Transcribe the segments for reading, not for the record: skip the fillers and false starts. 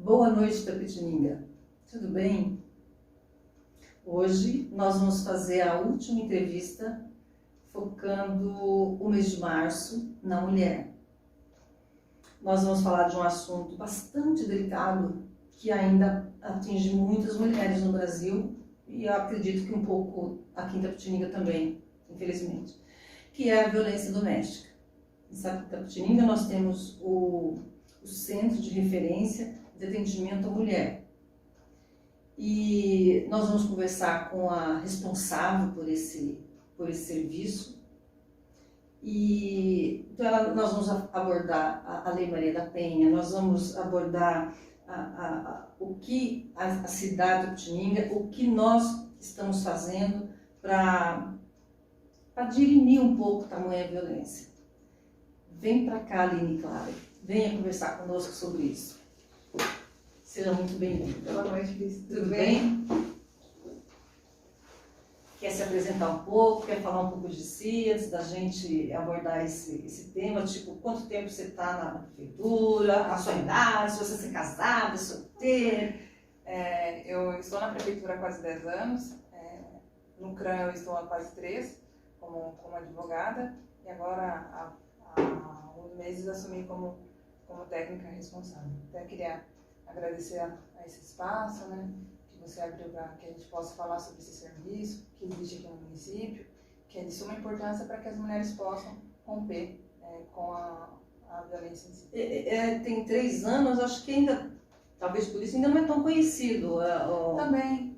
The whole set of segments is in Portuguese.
Boa noite, Tapetininga. Tudo bem? Hoje nós vamos fazer a última entrevista focando o mês de março na mulher. Nós vamos falar de um assunto bastante delicado que ainda atinge muitas mulheres no Brasil e eu acredito que um pouco aqui em Tapetininga também, infelizmente, que é a violência doméstica. Em Tapetininga nós temos o Centro de Referência de Atendimento à Mulher. E nós vamos conversar com a responsável por esse serviço. E então nós vamos abordar a Lei Maria da Penha, nós vamos abordar o que a cidade de Tapetininga, o que nós estamos fazendo para dirimir um pouco tamanha violência. Vem para cá, Aline Clara, venha conversar conosco sobre isso. Seja muito bem-vinda. Boa noite, Cris. Tudo bem? Quer se apresentar um pouco, quer falar um pouco de si, antes da gente abordar esse tema, tipo, quanto tempo você está na prefeitura, a sua idade, se você é casada, solteira? Eu estou na prefeitura há quase 10 anos, no CRAM eu estou há quase 3, como advogada, e agora há uns meses assumi como técnica responsável. Até queria agradecer a esse espaço, né? Você abriu para que a gente possa falar sobre esse serviço que existe aqui no município, que é de suma importância para que as mulheres possam romper com a violência em si. Tem 3 anos, acho que ainda, talvez por isso, ainda não é tão conhecido. Também.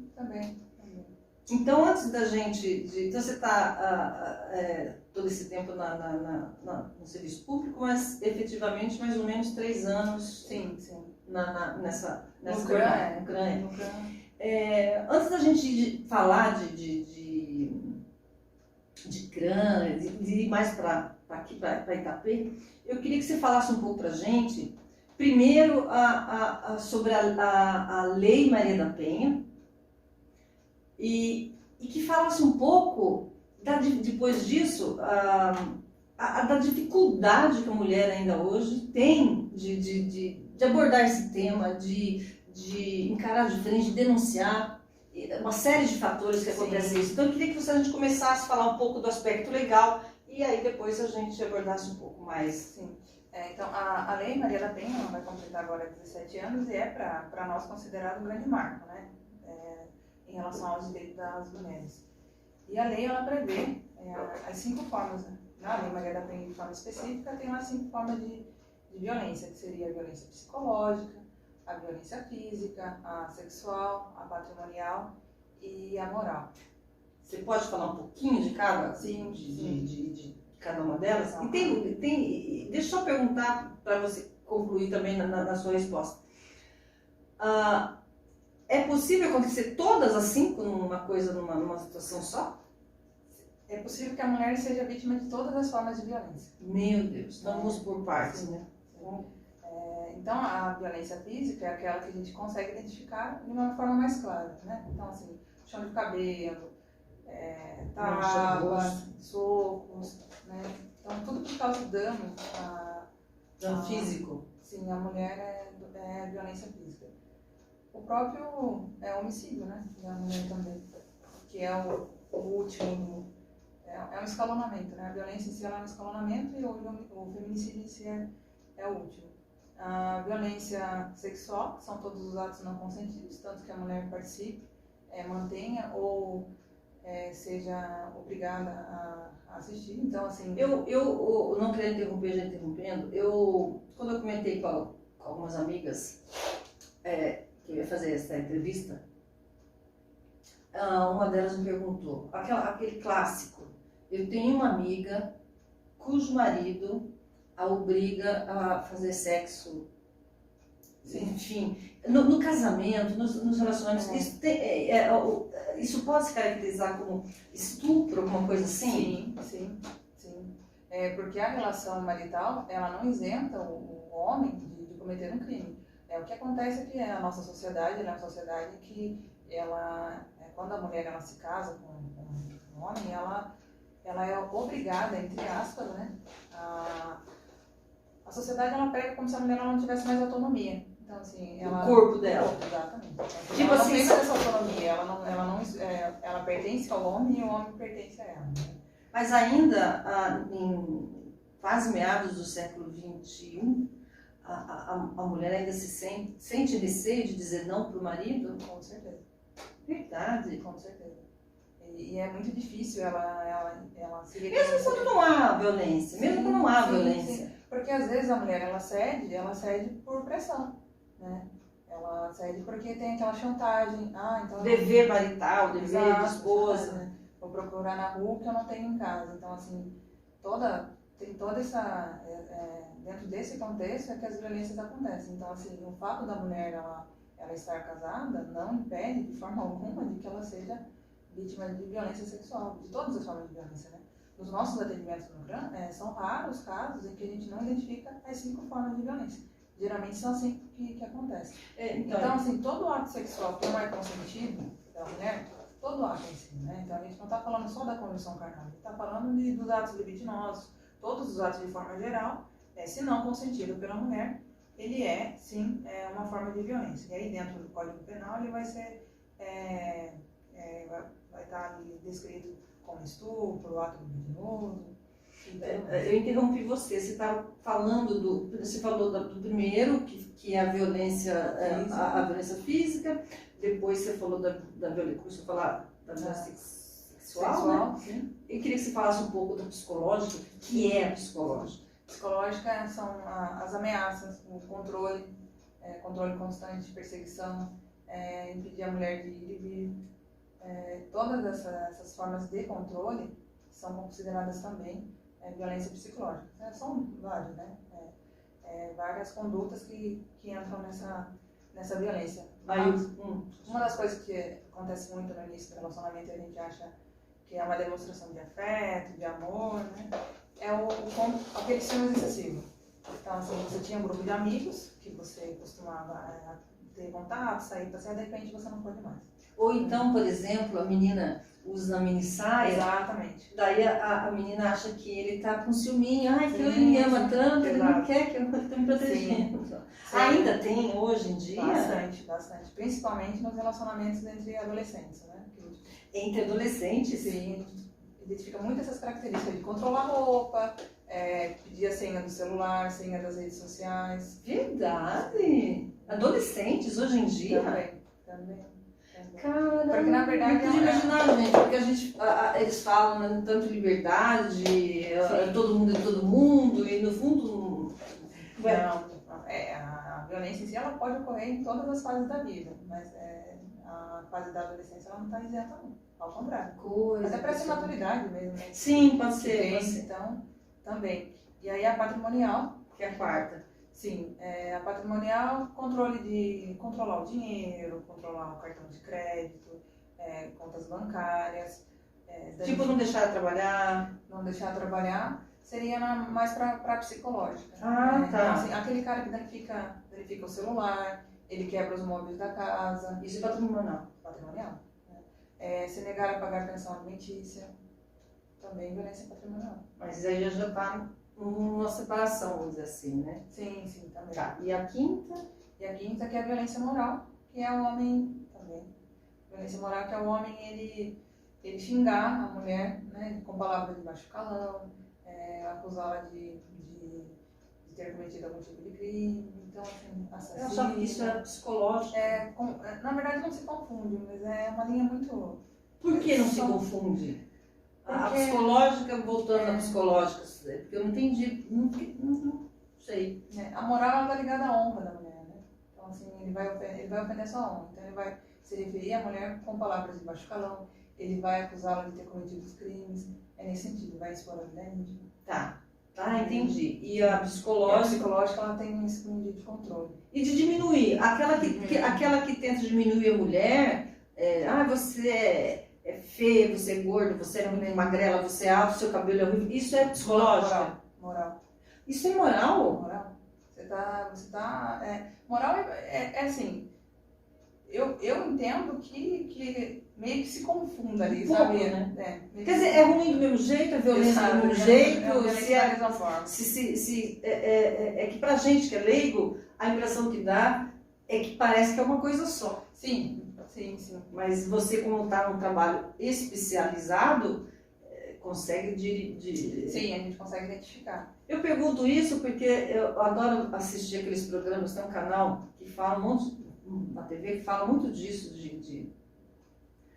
Então, antes da gente... Então, você está todo esse tempo no serviço público, mas efetivamente mais ou menos 3 anos. Sim. Nessa No CRAM. Antes da gente falar de CRAM, de ir mais para Itapê, eu queria que você falasse um pouco para a gente, primeiro sobre a Lei Maria da Penha, e que falasse um pouco, depois disso, da dificuldade que a mulher ainda hoje tem de abordar esse tema, de encarar de frente, de denunciar, uma série de fatores que acontecem isso. Então eu queria que a gente começasse a falar um pouco do aspecto legal e aí depois a gente abordasse um pouco mais. Sim. Então a Lei Maria da Penha ela vai completar agora 17 anos e é para nós considerado um grande marco, né? Em relação aos direitos das mulheres. E a lei ela prevê as 5 formas, né? Na Lei Maria da Penha de forma específica tem as 5 formas de violência, que seria a violência psicológica, a violência física, a sexual, a patrimonial e a moral. Você pode falar um pouquinho de cada? Sim. De cada uma delas? Não. E deixa eu só perguntar para você concluir também na sua resposta. É possível acontecer todas as 5 numa situação só? É possível que a mulher seja vítima de todas as formas de violência. Meu Deus, então vamos por partes, Sim. né? Então, a violência física é aquela que a gente consegue identificar de uma forma mais clara, né? Então, assim, chão de cabelo, tapas, socos, né? Então, tudo que causa dano Dano físico? Sim, a mulher é violência física. O próprio homicídio, né? Da mulher também, que é o último, é um escalonamento, né? A violência em si é um escalonamento e o feminicídio em si é o último. A violência sexual, que são todos os atos não consentidos, tanto que a mulher participe, mantenha ou seja obrigada a assistir. Então, assim... Eu não queria interromper, já interrompendo, quando eu comentei com algumas amigas que eu ia fazer essa entrevista, uma delas me perguntou, aquele clássico, eu tenho uma amiga cujo marido a obriga a fazer sexo, enfim, no casamento, nos relacionamentos, isso pode se caracterizar como estupro, alguma coisa assim? Sim. Porque a relação marital, ela não isenta o homem de cometer um crime. O que acontece é que a nossa sociedade é uma sociedade que quando a mulher ela se casa com um homem, ela é obrigada, entre aspas, né, a sociedade ela pega como se a mulher não tivesse mais autonomia. Então, assim, O corpo dela. Exatamente. Então, Tipo ela assim, não tem essa autonomia, ela pertence ao homem e o homem pertence a ela. Né? Mas ainda, em quase meados do século XXI, a mulher ainda sente receio de dizer não para o marido? Com certeza. Verdade. Com certeza. E é muito difícil ela se Mesmo reconhecer. quando não há violência, mesmo quando não há Sim, violência. sim. Porque às vezes a mulher ela cede por pressão, né? Ela cede porque tem aquela chantagem, então Dever marital, dever Exato, de esposa. né? Vou procurar na rua que eu não tenho em casa. Então assim, tem toda essa dentro desse contexto é que as violências acontecem. Então assim, o fato da mulher ela estar casada não impede de forma alguma de que ela seja vítima de violência sexual, de todas as formas de violência, né? Nos nossos atendimentos no CRAM, são raros os casos em que a gente não identifica as 5 formas de violência. Geralmente são assim que acontece. Então, assim, todo ato sexual que não é consentido pela mulher, todo ato em si, né? Então, a gente não está falando só da condição carnal, a gente está falando dos atos libidinosos, todos os atos de forma geral, se não consentido pela mulher, ele sim, uma forma de violência. E aí, dentro do Código Penal, ele vai ser, vai estar ali descrito como estupro, ato libidinoso. Eu interrompi você estava falando você falou do primeiro, que é a violência, a violência física, depois você falou da violência, começou a falar da violência sexual, né? Sim. Eu queria que você falasse um pouco da psicológica, o que é a psicológica? Psicológica são as ameaças, o controle constante, perseguição, impedir a mulher de ir e vir. Todas essas formas de controle são consideradas também violência psicológica. São várias, né? Várias condutas que entram nessa violência. Mas, uma das coisas que acontece muito no início do relacionamento, a gente acha que é uma demonstração de afeto, de amor, né? É aquele ciúmes excessivo. Então, assim, você tinha um grupo de amigos que você costumava ter contato, sair, passear, de repente você não pode mais. Ou então, por exemplo, a menina usa mini saia. Exatamente. Daí a menina acha que ele tá com ciúminho, que ele me ama tanto, ele não quer que eu estou me protegendo. Sim. Ainda tem hoje em dia? Bastante. Principalmente nos relacionamentos entre adolescentes, né? Entre adolescentes? Sim. Identifica muito essas características de controlar a roupa, pedir a senha do celular, senha das redes sociais. Verdade? Adolescentes hoje em dia? Também. Caramba, porque na verdade não podia imaginar, gente, porque eles falam, né, tanto liberdade, todo mundo é todo mundo, e no fundo a violência em si ela pode ocorrer em todas as fases da vida, mas a fase da adolescência ela não está isenta, não. Ao contrário. Até para essa maturidade mesmo, né? Sim, pode ser. Então, também. E aí a patrimonial, que é a quarta. Sim, a patrimonial, controlar o dinheiro, controlar o cartão de crédito, contas bancárias. Tipo, não deixar trabalhar. Não deixar trabalhar seria mais para psicológica. Tá. Então, assim, aquele cara que verifica o celular, ele quebra os móveis da casa. Isso é patrimonial. Patrimonial. Se negar a pagar pensão alimentícia, também violência patrimonial. Mas aí já está uma separação, vamos dizer assim, né? Sim, também. Tá. E a quinta? E a quinta que é a violência moral, que é o homem também. Violência moral que é o homem, ele xingar a mulher, né, com palavras de baixo calão, acusá-la de ter cometido algum tipo de crime, então, assim, assassino. Só que isso é psicológico. Na verdade não se confunde, mas é uma linha muito... Por que não se confunde? A psicológica, voltando à psicológica, porque eu não entendi, não sei. A moral ela está ligada à honra da mulher, né? Então, assim, ele vai ofender sua honra. Então, ele vai se referir à mulher com palavras de baixo calão, ele vai acusá-la de ter cometido os crimes, nesse sentido, vai expor a vida íntima. Tá, entendi. E a psicológica, ela tem esse de controle. E de diminuir. Aquela que tenta diminuir a mulher, você é feia, você é gorda, você é muito magrela, você é alto, seu cabelo é horrível. Isso é psicológico? Moral. Isso é moral? Moral. Moral é assim, eu entendo que meio que se confunda ali, sabe? Né? Quer dizer, é ruim do mesmo jeito, é violência do mesmo jeito, da mesma forma. É que pra gente que é leigo, a impressão que dá É que parece que é uma coisa só. Sim, sim, sim. Mas você, como está num trabalho especializado, consegue Sim, a gente consegue identificar. Eu pergunto isso porque eu adoro assistir aqueles programas, tem um canal que fala muito, na TV, que fala muito disso, de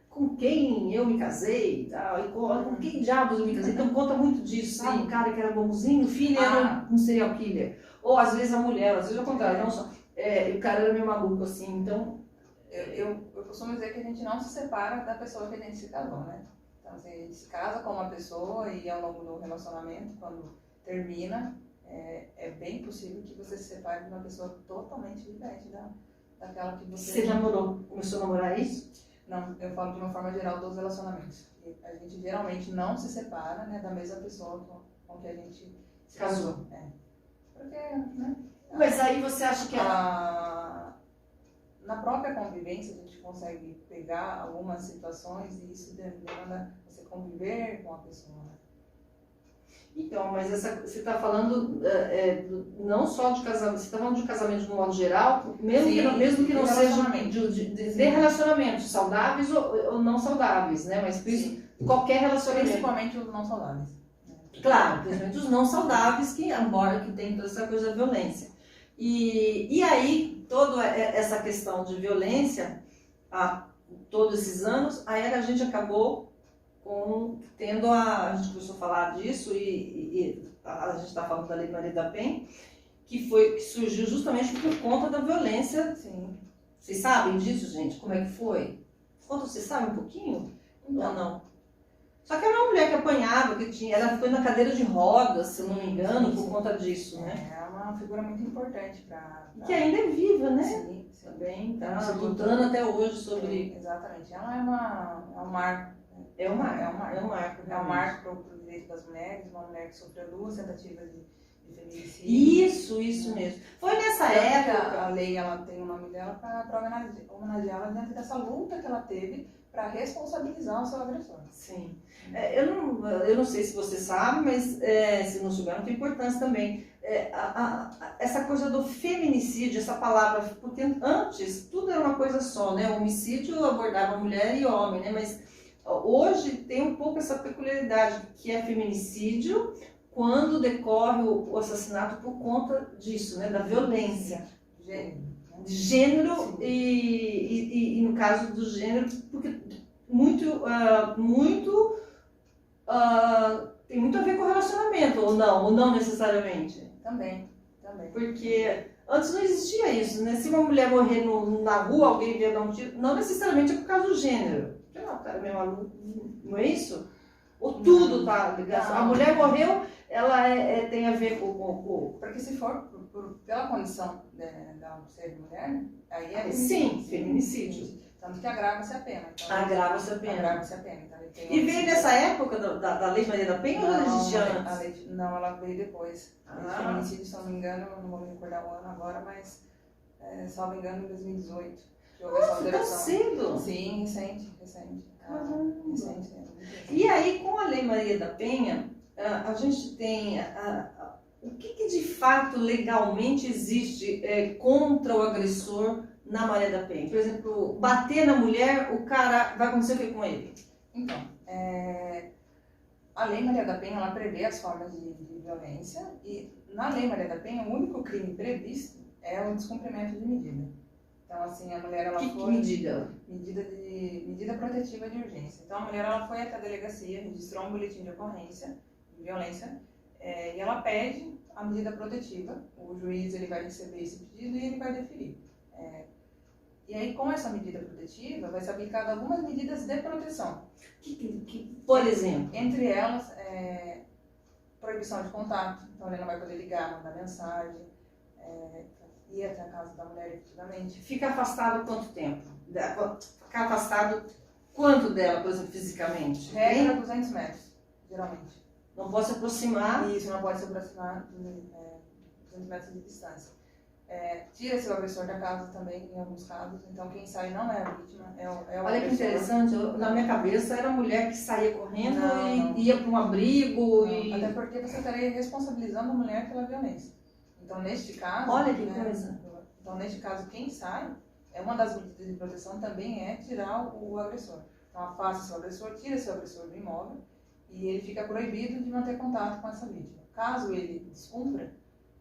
com quem eu me casei, tal, e com quem diabos eu me casei. Então conta muito disso, sabe? O cara que era bonzinho, o filho era um serial killer. Ou às vezes a mulher, às vezes ao contrário, não só. O cara era meio maluco, assim, então... Eu costumo dizer que a gente não se separa da pessoa que a gente se casou, né? Então, assim, a gente se casa com uma pessoa e ao longo do relacionamento, quando termina, é bem possível que você se separe de uma pessoa totalmente diferente daquela que você... Você namorou? Começou a namorar isso? Não, eu falo de uma forma geral dos relacionamentos. A gente geralmente não se separa, né, da mesma pessoa com que a gente se casou. Porque, né? Mas aí você acha que na própria convivência a gente consegue pegar algumas situações e isso demanda você conviver com a pessoa, né? Então, mas você está falando não só de casamento, você está falando de casamento de um modo geral, mesmo que não seja de relacionamentos saudáveis ou não saudáveis, né? Mas qualquer relacionamento. Principalmente os não saudáveis. Claro, principalmente os não saudáveis, embora que tem toda essa coisa da violência. E aí, toda essa questão de violência, há todos esses anos, aí a gente acabou a gente começou a falar disso e a gente está falando da Lei Maria da Penha, que surgiu justamente por conta da violência. Sim. Vocês sabem disso, gente? Como é que foi? Vocês sabem um pouquinho? Então, não. Só que era uma mulher que apanhava, ela foi na cadeira de rodas, se eu não me engano, por conta disso, né? É uma figura muito importante para... Que ainda é viva, né? Sim. Também, tá lutando até hoje sobre... Exatamente. Ela é um marco. É um marco para o direito das mulheres, uma mulher que sofreu 2 tentativas de feminicídio. Isso mesmo. Foi nessa época... A lei ela tem o nome dela para homenageá-la dentro dessa luta que ela teve para responsabilizar o seu agressor. Sim. Eu não sei se você sabe, mas se não souber, não tem importância também. Essa coisa do feminicídio, essa palavra, porque antes tudo era uma coisa só, né? O homicídio abordava mulher e homem, né? Mas hoje tem um pouco essa peculiaridade, que é feminicídio quando decorre o assassinato por conta disso, né? Da violência. Gênero e no caso do gênero, porque tem muito a ver com relacionamento, ou não necessariamente. Também. Porque antes não existia isso, né? Se uma mulher morrer na rua, alguém vier dar um tiro, não necessariamente é por causa do gênero. Não, o cara é meio maluco, não é isso? Ou tudo tá ligado? A mulher morreu, ela tem a ver com... Porque se for pela condição dela ser mulher, aí é feminicídio. Tanto que agrava-se a pena. Então, agrava-se a pena. Então, e veio nessa época da Lei Maria da Penha ou ela existia antes? Não, ela veio depois. Feminicídio, se não me engano, não vou me recordar o ano agora, mas salvo engano, em 2018. Nossa, tão cedo? Sim, recente. Recente. E aí, com a Lei Maria da Penha, a gente tem... o que de fato legalmente existe contra o agressor na Maria da Penha? Por exemplo, bater na mulher, o cara vai acontecer o que com ele? Então, a Lei Maria da Penha ela prevê as formas de violência e na Lei Maria da Penha o único crime previsto é o descumprimento de medida. Então, assim, a mulher ela foi... Que medida? Medida protetiva de urgência. Então, a mulher ela foi até a delegacia, registrou um boletim de ocorrência de violência e ela pede a medida protetiva. O juiz ele vai receber esse pedido e ele vai deferir. E aí, com essa medida protetiva, vai ser aplicada algumas medidas de proteção. Por exemplo? Entre elas, proibição de contato. Então, ele não vai poder ligar, mandar mensagem, ir até a casa da mulher efetivamente. Fica afastado quanto tempo? Ficar afastado quanto dela, por exemplo, fisicamente? Regra 200 metros, geralmente. Não pode se aproximar? Isso, não pode se aproximar de 200 metros de distância. Tira-se o agressor da casa também, em alguns casos. Então, quem sai não é a vítima, é o agressor. Olha que interessante, na minha cabeça era a mulher que saía correndo e ia para um abrigo. Até porque você estaria responsabilizando a mulher pela violência. Então, neste caso... Olha que coisa. Então, neste caso, quem sai, uma das medidas de proteção também é tirar o agressor. Então, afasta seu agressor, tira seu agressor do imóvel e ele fica proibido de manter contato com essa vítima. Caso ele descumpra,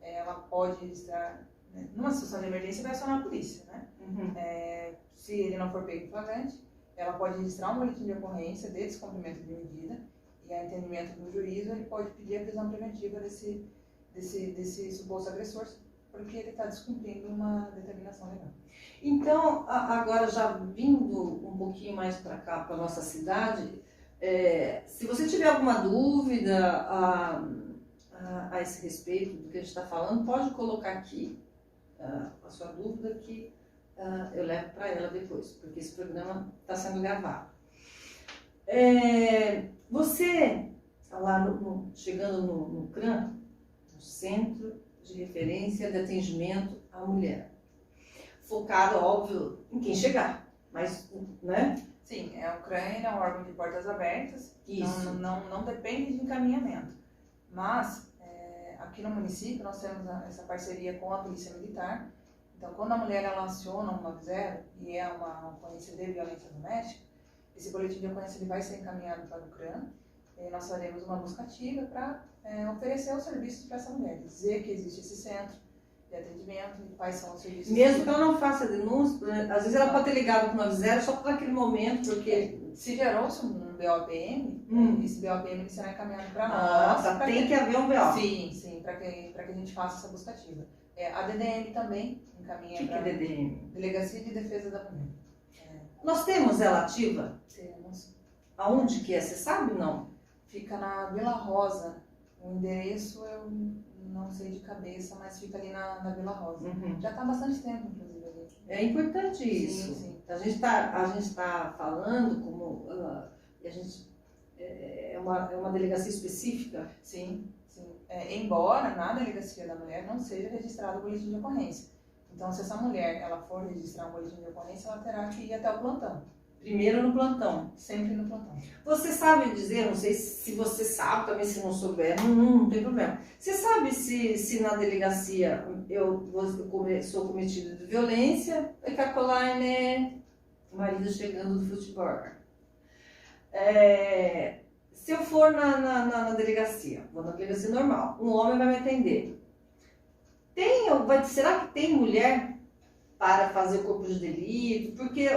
ela pode registrar, né, numa situação de emergência, vai acionar a polícia, né? Se ele não for pego em flagrante, ela pode registrar um boletim de ocorrência de descumprimento de medida e, a entendimento do juízo, ele pode pedir a prisão preventiva desse suposto agressor, porque ele está descumprindo uma determinação legal. Então, agora já vindo um pouquinho mais para cá, para nossa cidade, se você tiver alguma dúvida a esse respeito do que a gente está falando, pode colocar aqui a sua dúvida que eu levo para ela depois, porque esse programa está sendo gravado. Você, lá chegando no CRAM, no Centro de Referência de Atendimento à Mulher, focado, óbvio, em quem chegar, mas, né? Sim, o CRAM é um órgão de portas abertas, Isso. Não depende de encaminhamento, mas aqui no município nós temos essa parceria com a Polícia Militar. Então, quando a mulher ela aciona um 90 e é uma ocorrência de violência doméstica, esse boletim de ocorrência ele vai ser encaminhado para o CRAM e nós faremos uma busca ativa para oferecer os serviços para essa mulher, dizer que existe esse centro de atendimento e quais são os serviços. Mesmo que ela não faça denúncia, às vezes ela pode ter ligado para o 90 só para aquele momento, porque... Se gerou-se um BOPM, esse BOPM ele será encaminhado para nós. Tem que haver um BO. Sim, para que a gente faça essa busca ativa. A DDM também encaminha para a DDM? Delegacia de Defesa da Mulher. Nós temos ela ativa? Temos. Aonde que é? Você sabe ou não? Fica na Vila Rosa. O endereço eu não sei de cabeça, mas fica ali na Vila Rosa. Já está há bastante tempo, inclusive, ali. É importante isso. Sim. A gente tá falando como... é uma delegacia específica? Sim. Embora na Delegacia da Mulher não seja registrado o boletim de ocorrência. Então, se essa mulher ela for registrar um boletim de ocorrência, ela terá que ir até o plantão. Primeiro no plantão. Sempre no plantão. Você sabe dizer, não sei se você sabe, também se não souber, não tem problema. Você sabe se na delegacia eu sou cometida de violência, e Caroline, o marido chegando do futebol. Se eu for na delegacia, vou na delegacia normal, um homem vai me atender. Será que tem mulher para fazer o corpo de delito? Porque,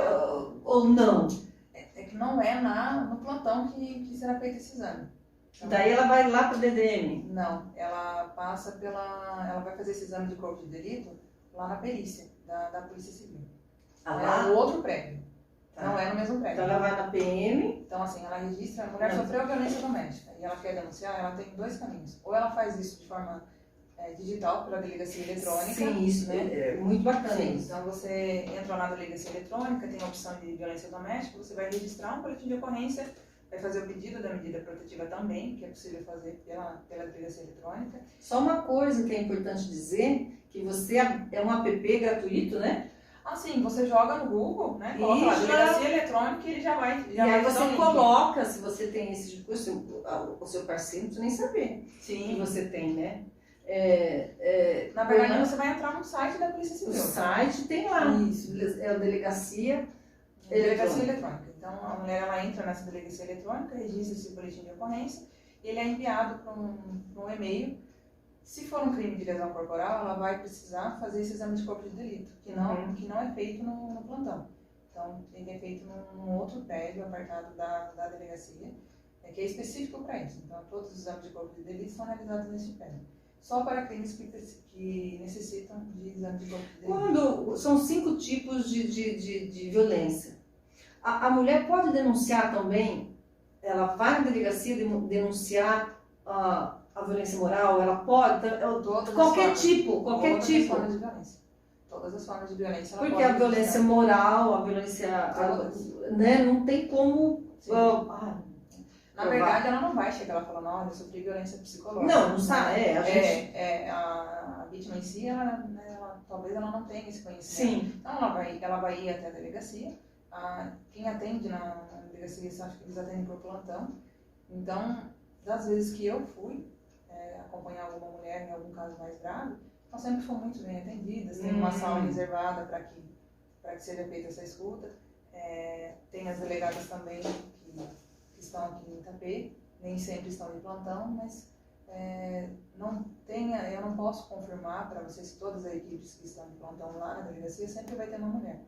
ou não? É que não é no plantão que será feito esse exame. Então, daí ela vai lá para o DDM? Não, ela vai fazer esse exame de corpo de delito lá na perícia da Polícia Civil. É no outro prédio. Não é no mesmo prédio. Então ela vai na PM. Então, assim, ela registra, a mulher sofreu violência doméstica e ela quer denunciar, ela tem dois caminhos. Ou ela faz isso de forma digital, pela delegacia eletrônica. Sim, isso, né? É muito bacana. Sim, então você entra na delegacia eletrônica, tem a opção de violência doméstica, você vai registrar um boletim de ocorrência, vai fazer o pedido da medida protetiva também, que é possível fazer pela delegacia eletrônica. Só uma coisa que é importante dizer, que você é um app gratuito, né? Sim, você joga no Google, né? Coloca lá, delegacia eletrônica e ele já vai. E aí você coloca, se você tem esse tipo, o seu parceiro não precisa nem saber que você tem, né? Na verdade, você vai entrar no site da Polícia Civil. O site tem lá. Isso. É a delegacia eletrônica. Então, a mulher ela entra nessa delegacia eletrônica, registra esse boletim de ocorrência, ele é enviado para um e-mail. Se for um crime de lesão corporal, ela vai precisar fazer esse exame de corpo de delito, que não é feito no plantão. Então, ele é feito num outro prédio apartado da delegacia, que é específico para isso. Então, todos os exames de corpo de delito são realizados nesse prédio. Só para crimes que necessitam de exame de corpo de delito. Quando são 5 tipos de violência, a mulher pode denunciar também? Ela vai na delegacia denunciar a violência moral? Ela pode? Qualquer tipo. Todas as formas de violência. Porque a violência moral, a violência... né, não tem como... Na verdade, ela não vai chegar lá falando, olha, eu sofri violência psicológica. Não sabe. A vítima em si, talvez ela não tenha esse conhecimento. Sim. Então, ela vai ir até a delegacia. Quem atende na delegacia, acho que eles atendem por plantão. Então, das vezes que eu fui acompanhar alguma mulher em algum caso mais grave, Nós sempre fomos muito bem atendidas, tem uma sala reservada para que seja feita essa escuta. Tem as delegadas também que estão aqui em Itapê, nem sempre estão de plantão, mas eu não posso confirmar para vocês que todas as equipes que estão de plantão lá na delegacia sempre vai ter uma mulher.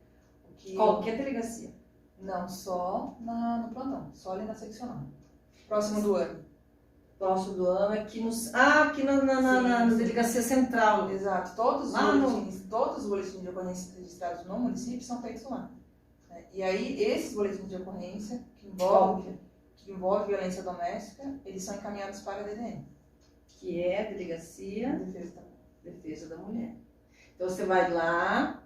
Qualquer delegacia? Não, só no plantão, só ali na seccional. Próximo do ano. Próximo do ano, aqui na delegacia central. Exato, todos os boletins de ocorrência registrados no município são feitos lá. E aí, esses boletins de ocorrência que envolvem violência doméstica, eles são encaminhados para a DDM. Que é a Delegacia Defesa da Mulher. Então você vai lá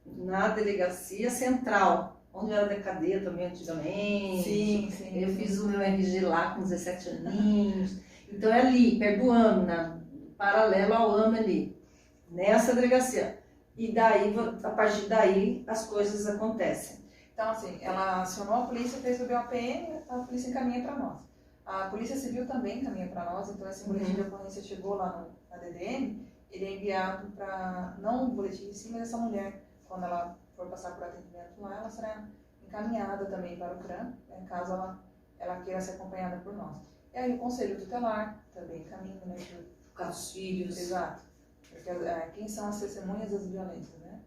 na Delegacia Central, onde era da cadeia também antigamente. Sim. Eu fiz o meu RG lá com 17 aninhos. Então é ali, perto do AME, paralelo ao AME ali, nessa delegacia. E daí, a partir daí, as coisas acontecem. Então, assim, ela acionou a polícia, fez o BOPM, a polícia encaminha para nós. A Polícia Civil também encaminha para nós, então esse boletim de ocorrência chegou lá na DDM, ele é enviado para, não o boletim em si, mas essa mulher, quando ela for passar por atendimento lá, ela será encaminhada também para o CRAM, caso ela queira ser acompanhada por nós. E aí o Conselho Tutelar também encaminha, né? Por causa dos filhos. Exato. Porque quem são as testemunhas das violências, né?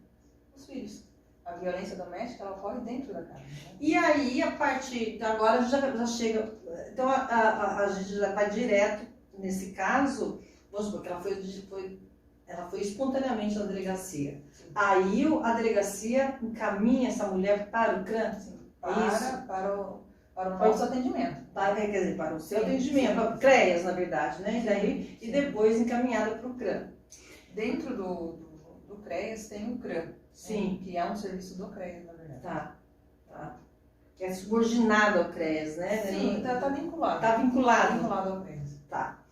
Os filhos. A violência doméstica, ela ocorre dentro da casa. Né? E aí, a partir agora já chega. Então, a gente já vai direto nesse caso. Vamos supor que ela foi espontaneamente na delegacia. Sim. Aí, a delegacia encaminha essa mulher para o CRAM? Sim, para o nosso atendimento. Quer dizer, para o seu atendimento, sim. para o CREAS, na verdade, né? Sim, daí, e depois encaminhada para o CRAM. Dentro do CREAS tem o CRAM. Sim. Que é um serviço do CREAS, na verdade. Tá. Que é subordinado ao CREAS, né? Sim, tá vinculado. Tá vinculado. Tá vinculado ao CREAS. Tá.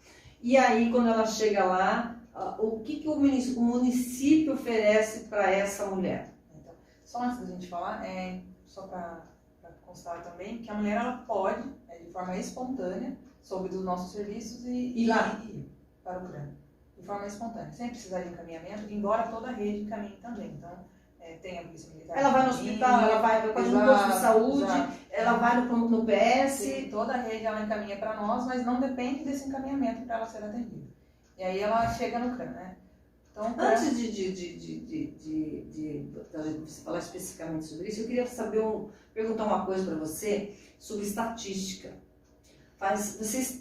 E aí, quando ela chega lá, o que o município oferece para essa mulher? Então, só antes da gente falar, só para constar também, que a mulher ela pode, de forma espontânea, sob dos nossos serviços e ir para o CRAM. De forma espontânea, sem precisar de encaminhamento, embora toda a rede encaminhe também. Então, tem a Polícia Militar. Ela vai no hospital, ela vai no posto de saúde, ela vai no PS. Sim, toda a rede ela encaminha para nós, mas não depende desse encaminhamento para ela ser atendida. E aí ela chega no CRAM, né? Então, antes de você falar especificamente sobre isso, eu queria perguntar uma coisa para você sobre estatística.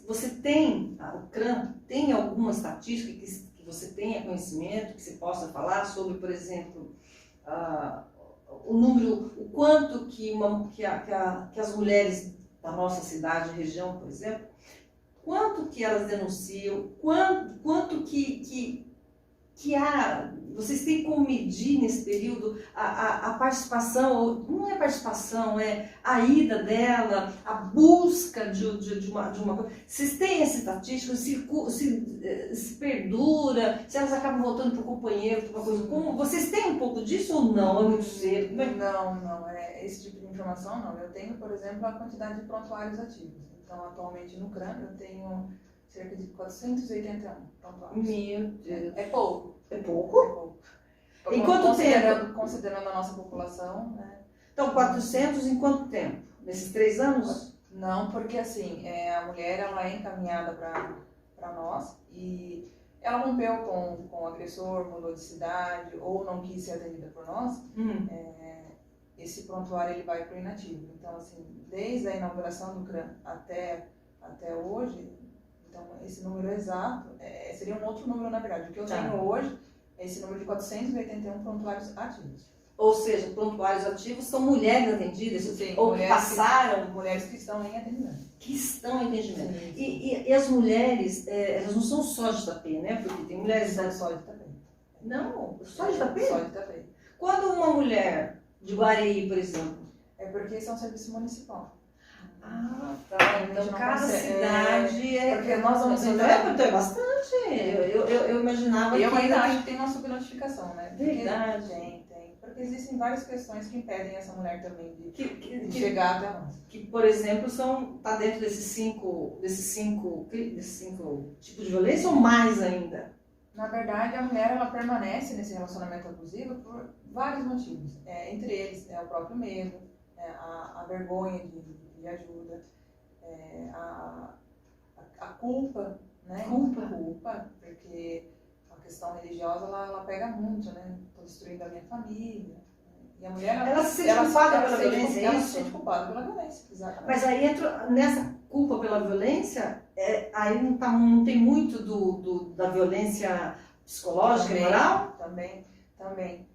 Você tem, o CRAM tem alguma estatística que você tenha conhecimento, que você possa falar sobre, por exemplo, o número, o quanto que as mulheres da nossa cidade, região, por exemplo, quanto que elas denunciam, quanto que vocês têm como medir nesse período a participação, não é participação, é a ida dela, a busca de uma coisa. Vocês têm essa estatística, se perdura, se elas acabam voltando para o companheiro, para uma coisa comum. Vocês têm um pouco disso ou não? É muito cedo? Não, esse tipo de informação não. Eu tenho, por exemplo, a quantidade de prontuários ativos. Então, atualmente no CRAM eu tenho cerca de 481 prontuários. Meu Deus. É pouco. É pouco? Em quanto tempo? Considerando a nossa população, né? Então, 400 em quanto tempo? Nesses 3 anos? Não, porque assim, a mulher ela é encaminhada para nós e ela rompeu com o agressor, mudou de cidade ou não quis ser atendida por nós, esse prontuário ele vai para o inativo. Então, assim, desde a inauguração do CRAM até hoje, então esse número exato seria um outro número, na verdade. O que eu tenho hoje é esse número de 481 prontuários ativos. Ou seja, prontuários ativos são mulheres atendidas? Sim, ou que passaram? Mulheres que estão em atendimento. Que estão em atendimento. Sim. E as mulheres, elas não são só de Itapê, né? Porque tem mulheres... Só de Itapê. Não, só de Itapê? Só de Itapê. Quando uma mulher de Guareí, por exemplo... É porque esse é um serviço municipal. Ah, tá. Então cada cidade porque nós vamos então é bastante. Eu imaginava que... Eu ainda acho que tem uma subnotificação, né? Verdade. Tem. Porque existem várias questões que impedem essa mulher também de chegar até nós. Que, por exemplo, tá dentro desses cinco tipos de violência ou mais ainda? Na verdade, a mulher ela permanece nesse relacionamento abusivo por vários motivos. Entre eles, o próprio medo, a vergonha de ajuda, a culpa, né? Culpa, porque a questão religiosa ela pega muito, né? Estou destruindo a minha família. E a mulher ela se sente culpada pela violência, é ela isso? se sente culpada pela violência, exatamente. Mas aí entra nessa culpa pela violência, aí não tem muito da violência psicológica e moral? Também.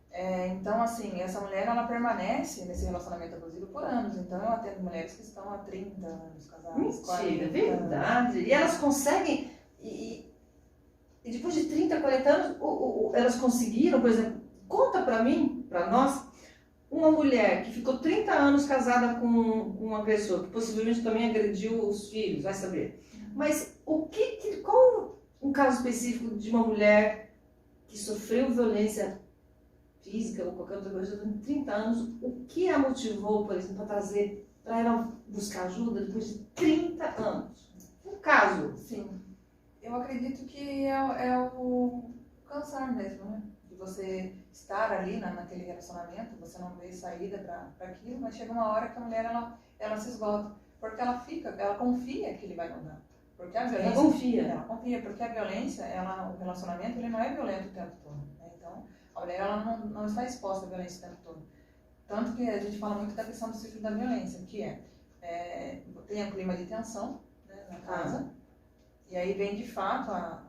Então, assim, essa mulher, ela permanece nesse relacionamento abusivo por anos. Então, eu atendo mulheres que estão há 30 anos casadas. Mentira, é verdade. E elas conseguem, e depois de 30, 40 anos, elas conseguiram, por exemplo, conta pra mim, pra nós, uma mulher que ficou 30 anos casada com um agressor, que possivelmente também agrediu os filhos, vai saber. Mas qual um caso específico de uma mulher que sofreu violência física ou qualquer outra coisa durante 30 anos, o que a motivou, por exemplo, para ela buscar ajuda depois de 30 anos? Um caso. Sim. Eu acredito que é o cansar mesmo, né? De você estar ali naquele relacionamento, você não vê saída para aquilo, mas chega uma hora que a mulher ela se esgota, porque ela confia que ele vai mudar. Porque a violência, ela confia, porque a violência, o relacionamento, ele não é violento o tempo todo, né? Então, a mulher ela não está exposta à violência o tempo todo. Tanto que a gente fala muito da questão do ciclo da violência, que tem um clima de tensão, né, na casa, e aí vem de fato a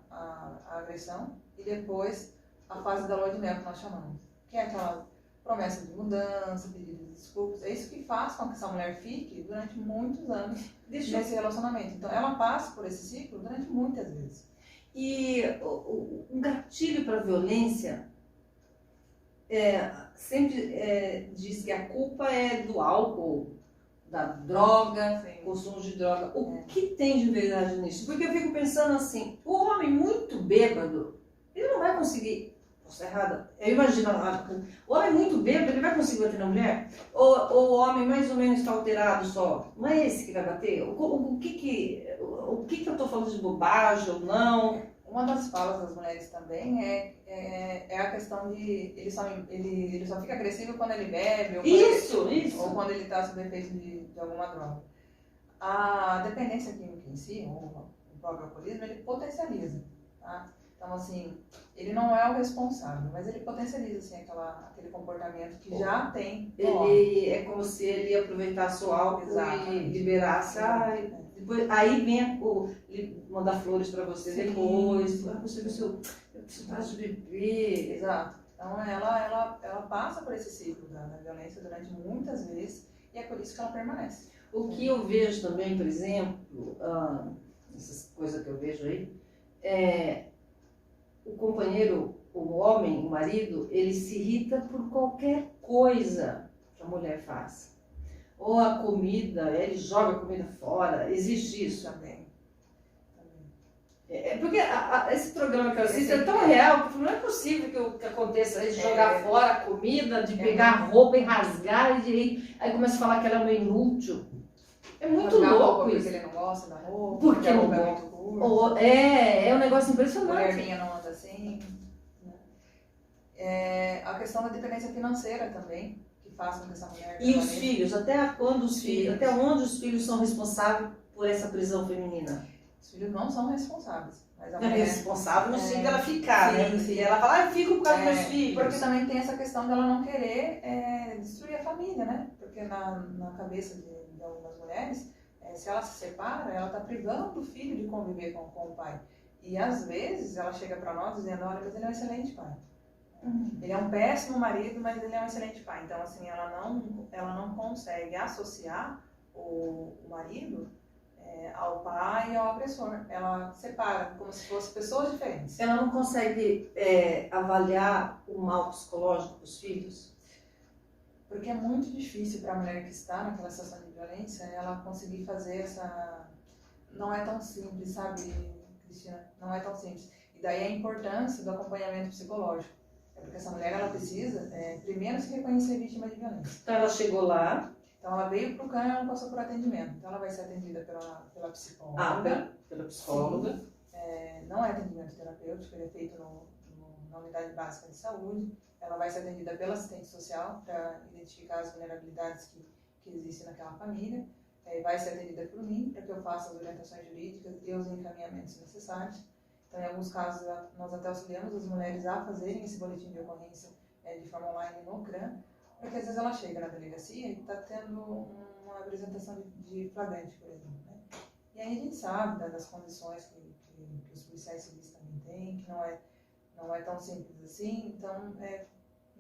agressão, e depois a fase da lua de mel que nós chamamos, que é aquela promessa de mudança, pedido de desculpas. É isso que faz com que essa mulher fique durante muitos anos nesse relacionamento. Então, ela passa por esse ciclo durante muitas vezes. E um gatilho para a violência sempre diz que a culpa é do álcool, da droga, consumo de droga. O que tem de verdade nisso? Porque eu fico pensando assim, o homem muito bêbado, ele não vai conseguir. Posso estar errada? Eu imagino, o homem muito bêbado, ele vai conseguir bater na mulher? Ou o homem mais ou menos está alterado só? Não é esse que vai bater? O que eu estou falando de bobagem ou não? Uma das falas das mulheres também é a questão de ele só fica agressivo quando ele bebe, ou quando ele está sob efeito de alguma droga. A dependência química em si, ou o próprio alcoolismo, ele potencializa, tá? Então, assim, ele não é o responsável, mas ele potencializa, assim, aquele comportamento que já tem. Ele é como se ele aproveitasse o álcool e liberasse. Depois, aí vem mandar flores para você depois. Você viu eu preciso parar de beber. Exato. Então, ela passa por esse ciclo da violência durante muitas vezes e é por isso que ela permanece. O que eu vejo também, por exemplo, essas coisas que eu vejo aí, o companheiro, o homem, o marido, ele se irrita por qualquer coisa que a mulher faça. Ou a comida, ele joga a comida fora, existe isso também. Porque esse programa que eu assisto é tão real, que não é possível que aconteça isso, de jogar fora a comida, de pegar a roupa e rasgar, aí começa a falar que ela é uma inútil. É muito louco isso. Porque ele não gosta da roupa, porque a não roupa é muito curta. É um negócio impressionante. A mulher minha não anda assim. A questão da dependência financeira também, que faz com que essa mulher... E os filhos? Até onde os filhos são responsáveis por essa prisão feminina? Os filhos não são responsáveis. Mas a mulher é responsável no sentido dela ficar, sim, né? Sim. Ela fala, eu fico por causa dos meus filhos. Porque também tem essa questão dela não querer destruir a família, né? Porque na cabeça de algumas mulheres, se ela se separa, ela está privando o filho de conviver com o pai. E às vezes ela chega para nós dizendo, olha, mas ele é um excelente pai. Ele é um péssimo marido, mas ele é um excelente pai. Então, assim, ela não consegue associar o marido ao pai e ao agressor. Ela separa como se fossem pessoas diferentes. Ela não consegue avaliar o mal psicológico dos filhos? Porque é muito difícil para a mulher que está naquela situação de violência, ela conseguir fazer essa... Não é tão simples, sabe, Cristina? Não é tão simples. E daí a importância do acompanhamento psicológico. Porque essa mulher, ela precisa, primeiro, se reconhecer vítima de violência. Então, ela chegou lá. Então, ela veio para o CAN e ela passou por atendimento. Então, ela vai ser atendida pela psicóloga. Pela psicóloga. não é atendimento terapêutico, ele é feito na unidade básica de saúde. Ela vai ser atendida pela assistente social para identificar as vulnerabilidades que existem naquela família. Vai ser atendida por mim para que eu faça as orientações jurídicas e os encaminhamentos necessários. Então, em alguns casos, nós até auxiliamos as mulheres a fazerem esse boletim de ocorrência de forma online no CRAM, porque às vezes ela chega na delegacia e está tendo uma apresentação de flagrante, por exemplo, né? E aí a gente sabe das condições que os policiais civis também têm, que não é tão simples assim. Então,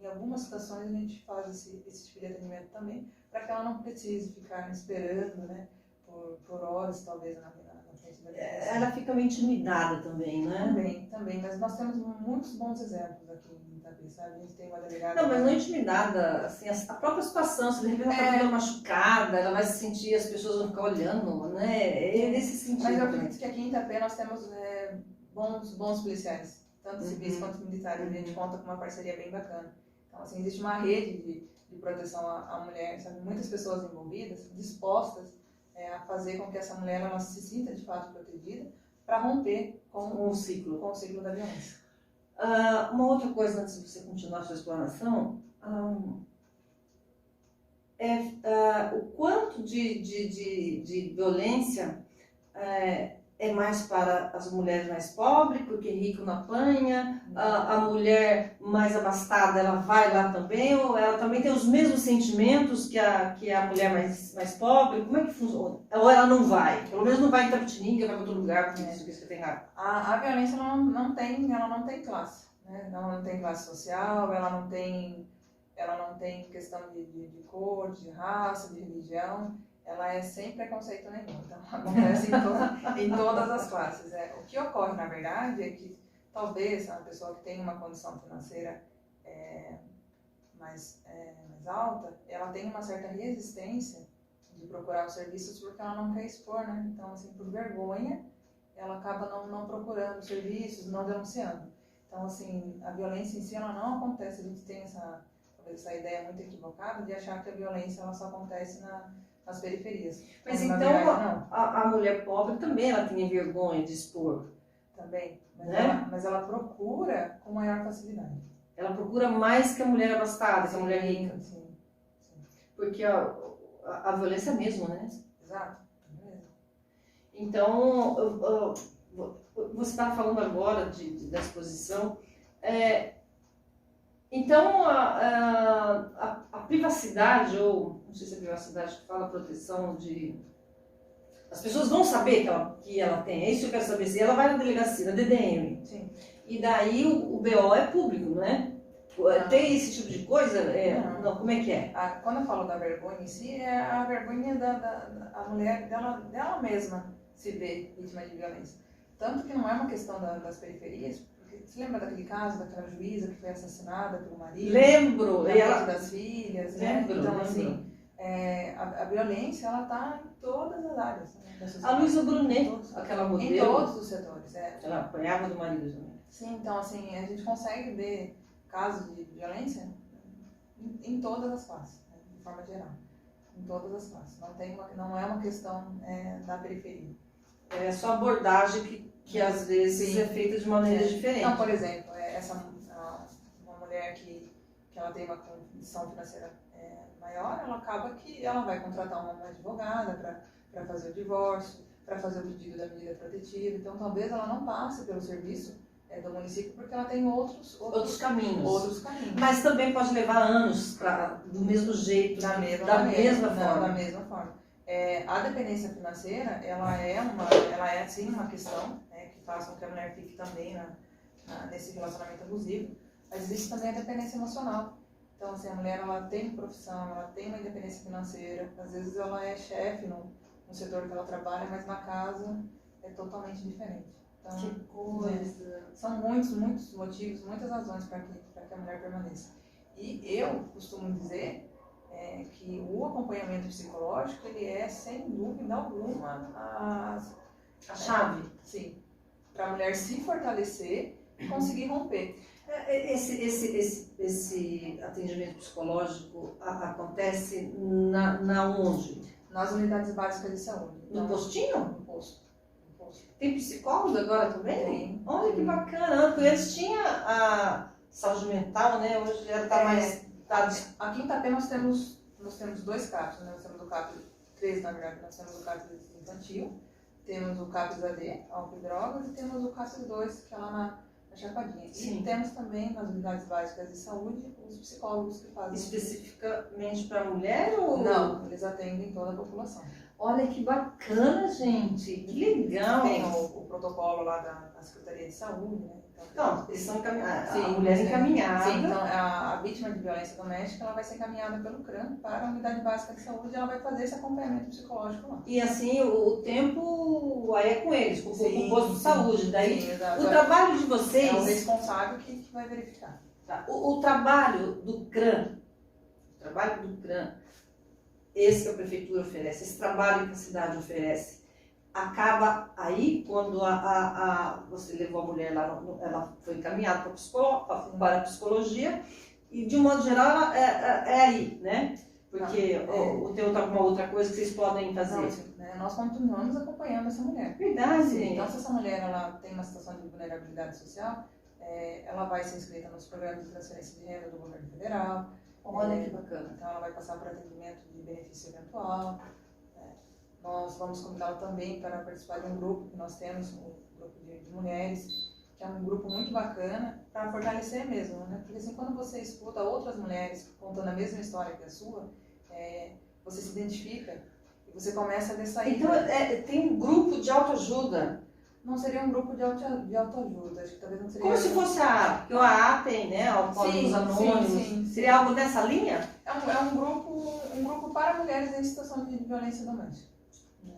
em algumas situações a gente faz esse tipo de atendimento também, para que ela não precise ficar esperando, né, por horas, talvez, na frente da delegacia. Ela fica meio intimidada também, né? Também, mas nós temos muitos bons exemplos aqui em Itapi, sabe? A gente tem uma delegada... Não, mas não intimidada, assim, a própria situação, se de repente ela está toda machucada, ela vai se sentir, as pessoas vão ficar olhando, né? É nesse sentido. Mas eu acredito que aqui em Itapé nós temos bons policiais, tanto civis quanto militares. A gente conta com uma parceria bem bacana. Então, assim, existe uma rede de proteção à mulher, sabe? Muitas pessoas envolvidas, dispostas a fazer com que essa mulher ela se sinta de fato protegida para romper com o ciclo da violência. Uma outra coisa, antes de você continuar a sua explanação, o quanto de violência é mais para as mulheres mais pobres, porque rico não apanha, a mulher mais abastada, ela vai lá também, ou ela também tem os mesmos sentimentos que a mulher mais pobre? Como é que funciona? Ou ela não vai? Pelo menos não vai em Itapetininga, vai para outro lugar, porque isso que você tem raiva. A violência ela não tem classe, né? Ela não tem classe social, ela não tem questão de cor, de raça, de religião. Ela é sem preconceito nenhum, então acontece em todas as classes. O que ocorre, na verdade, é que talvez a pessoa que tem uma condição financeira mais alta, ela tem uma certa resistência de procurar os serviços porque ela não quer expor, né? Então, assim, por vergonha, ela acaba não procurando serviços, não denunciando. Então, assim, a violência em si, ela não acontece. A gente tem essa ideia muito equivocada de achar que a violência ela só acontece nas periferias. Mas então verdade, a mulher pobre também ela tem vergonha de expor? Também, né? Mas ela procura com maior facilidade. Ela procura mais que a mulher abastada, que a mulher rica. Sim. Porque a violência é mesmo, né? Exato. Então, você estava falando agora da exposição. Então, a privacidade, ou não sei se é privacidade que fala, proteção de... As pessoas vão saber que ela tem, é isso que eu quero saber. Se ela vai na delegacia, na DDM, sim. E daí o BO é público, não é? Tem esse tipo de coisa? Não, como é que é? Quando eu falo da vergonha em si, é a vergonha da mulher, dela mesma se ver vítima de violência. Tanto que não é uma questão das periferias. Você lembra daquele caso daquela juíza que foi assassinada pelo marido? Lembro. Da morte das filhas, lembro, né? Então, lembro. assim, a violência, ela está em todas as áreas. Né, a Luísa Brunet, aquela modelo. Em todos os setores. Ela apanhava do marido também. Sim, então, assim, a gente consegue ver casos de violência em todas as classes, né, de forma geral. Em todas as classes. Não é uma questão da periferia. É só abordagem que às vezes é feita de maneira diferente. Então, por exemplo, uma mulher que ela tem uma condição financeira maior, ela acaba que ela vai contratar uma advogada para fazer o divórcio, para fazer o pedido da medida protetiva. Então, talvez ela não passe pelo serviço do município porque ela tem outros caminhos. Mas também pode levar anos do mesmo jeito, da mesma forma. A dependência financeira, ela é sim uma questão que faz com que a mulher fique também nesse relacionamento abusivo, mas existe também a dependência emocional. Então, assim, a mulher ela tem profissão, ela tem uma independência financeira, às vezes ela é chefe no setor que ela trabalha, mas na casa é totalmente diferente. Então, que coisa! São muitos motivos, muitas razões para que a mulher permaneça. E eu costumo dizer que o acompanhamento psicológico, ele é, sem dúvida alguma, a chave, sim, para a mulher se fortalecer e conseguir romper. Esse atendimento psicológico acontece na onde? Nas unidades básicas de saúde. No postinho? No posto. Tem psicólogo agora também? Tem. Olha que bacana. Porque antes tinha a saúde mental, né? Hoje já está mais... Aqui em Itapé nós temos 2 CAPs, né? Nós temos o CAP 3, na verdade, nós temos o CAP infantil, temos o CAPS AD, álcool e drogas, e temos o CAPS 2, que é lá na Chapadinha. Sim. E temos também nas unidades básicas de saúde os psicólogos que fazem. Especificamente para mulher ou... Não, eles atendem toda a população. Olha que bacana, gente. Que legal. Tem o protocolo lá da Secretaria de Saúde, né? Então, eles são encaminhados. Sim, A mulher encaminhada. Sim, então a vítima de violência doméstica ela vai ser encaminhada pelo CRAM para a unidade básica de saúde e ela vai fazer esse acompanhamento psicológico lá. E assim, o tempo aí é com eles, com o posto de saúde. Daí, sim, o trabalho de vocês... É o responsável que vai verificar. Tá. O trabalho do CRAM, esse que a prefeitura oferece, esse trabalho que a cidade oferece, acaba aí quando você levou a mulher lá, ela foi encaminhada para a psicologia, e de um modo geral é aí, né? Porque tem alguma outra coisa que vocês podem fazer. Não, nós continuamos acompanhando essa mulher. Verdade. Sim, então, se essa mulher ela tem uma situação de vulnerabilidade social, ela vai ser inscrita nos programas de transferência de renda do governo federal. Olha que bacana. Então, ela vai passar por atendimento de benefício eventual. Nós vamos convidá-la também para participar de um grupo que nós temos, um grupo de mulheres, que é um grupo muito bacana para fortalecer mesmo, né? Porque assim, quando você escuta outras mulheres contando a mesma história que a sua, você se identifica e você começa a ver sair. Então, tem um grupo de autoajuda. Não seria um grupo de autoajuda, acho que talvez não seria... Como se fosse a A, porque a A tem, né, Alcoólicos Anônimos. Sim. Seria algo nessa linha? É um grupo para mulheres em situação de violência doméstica.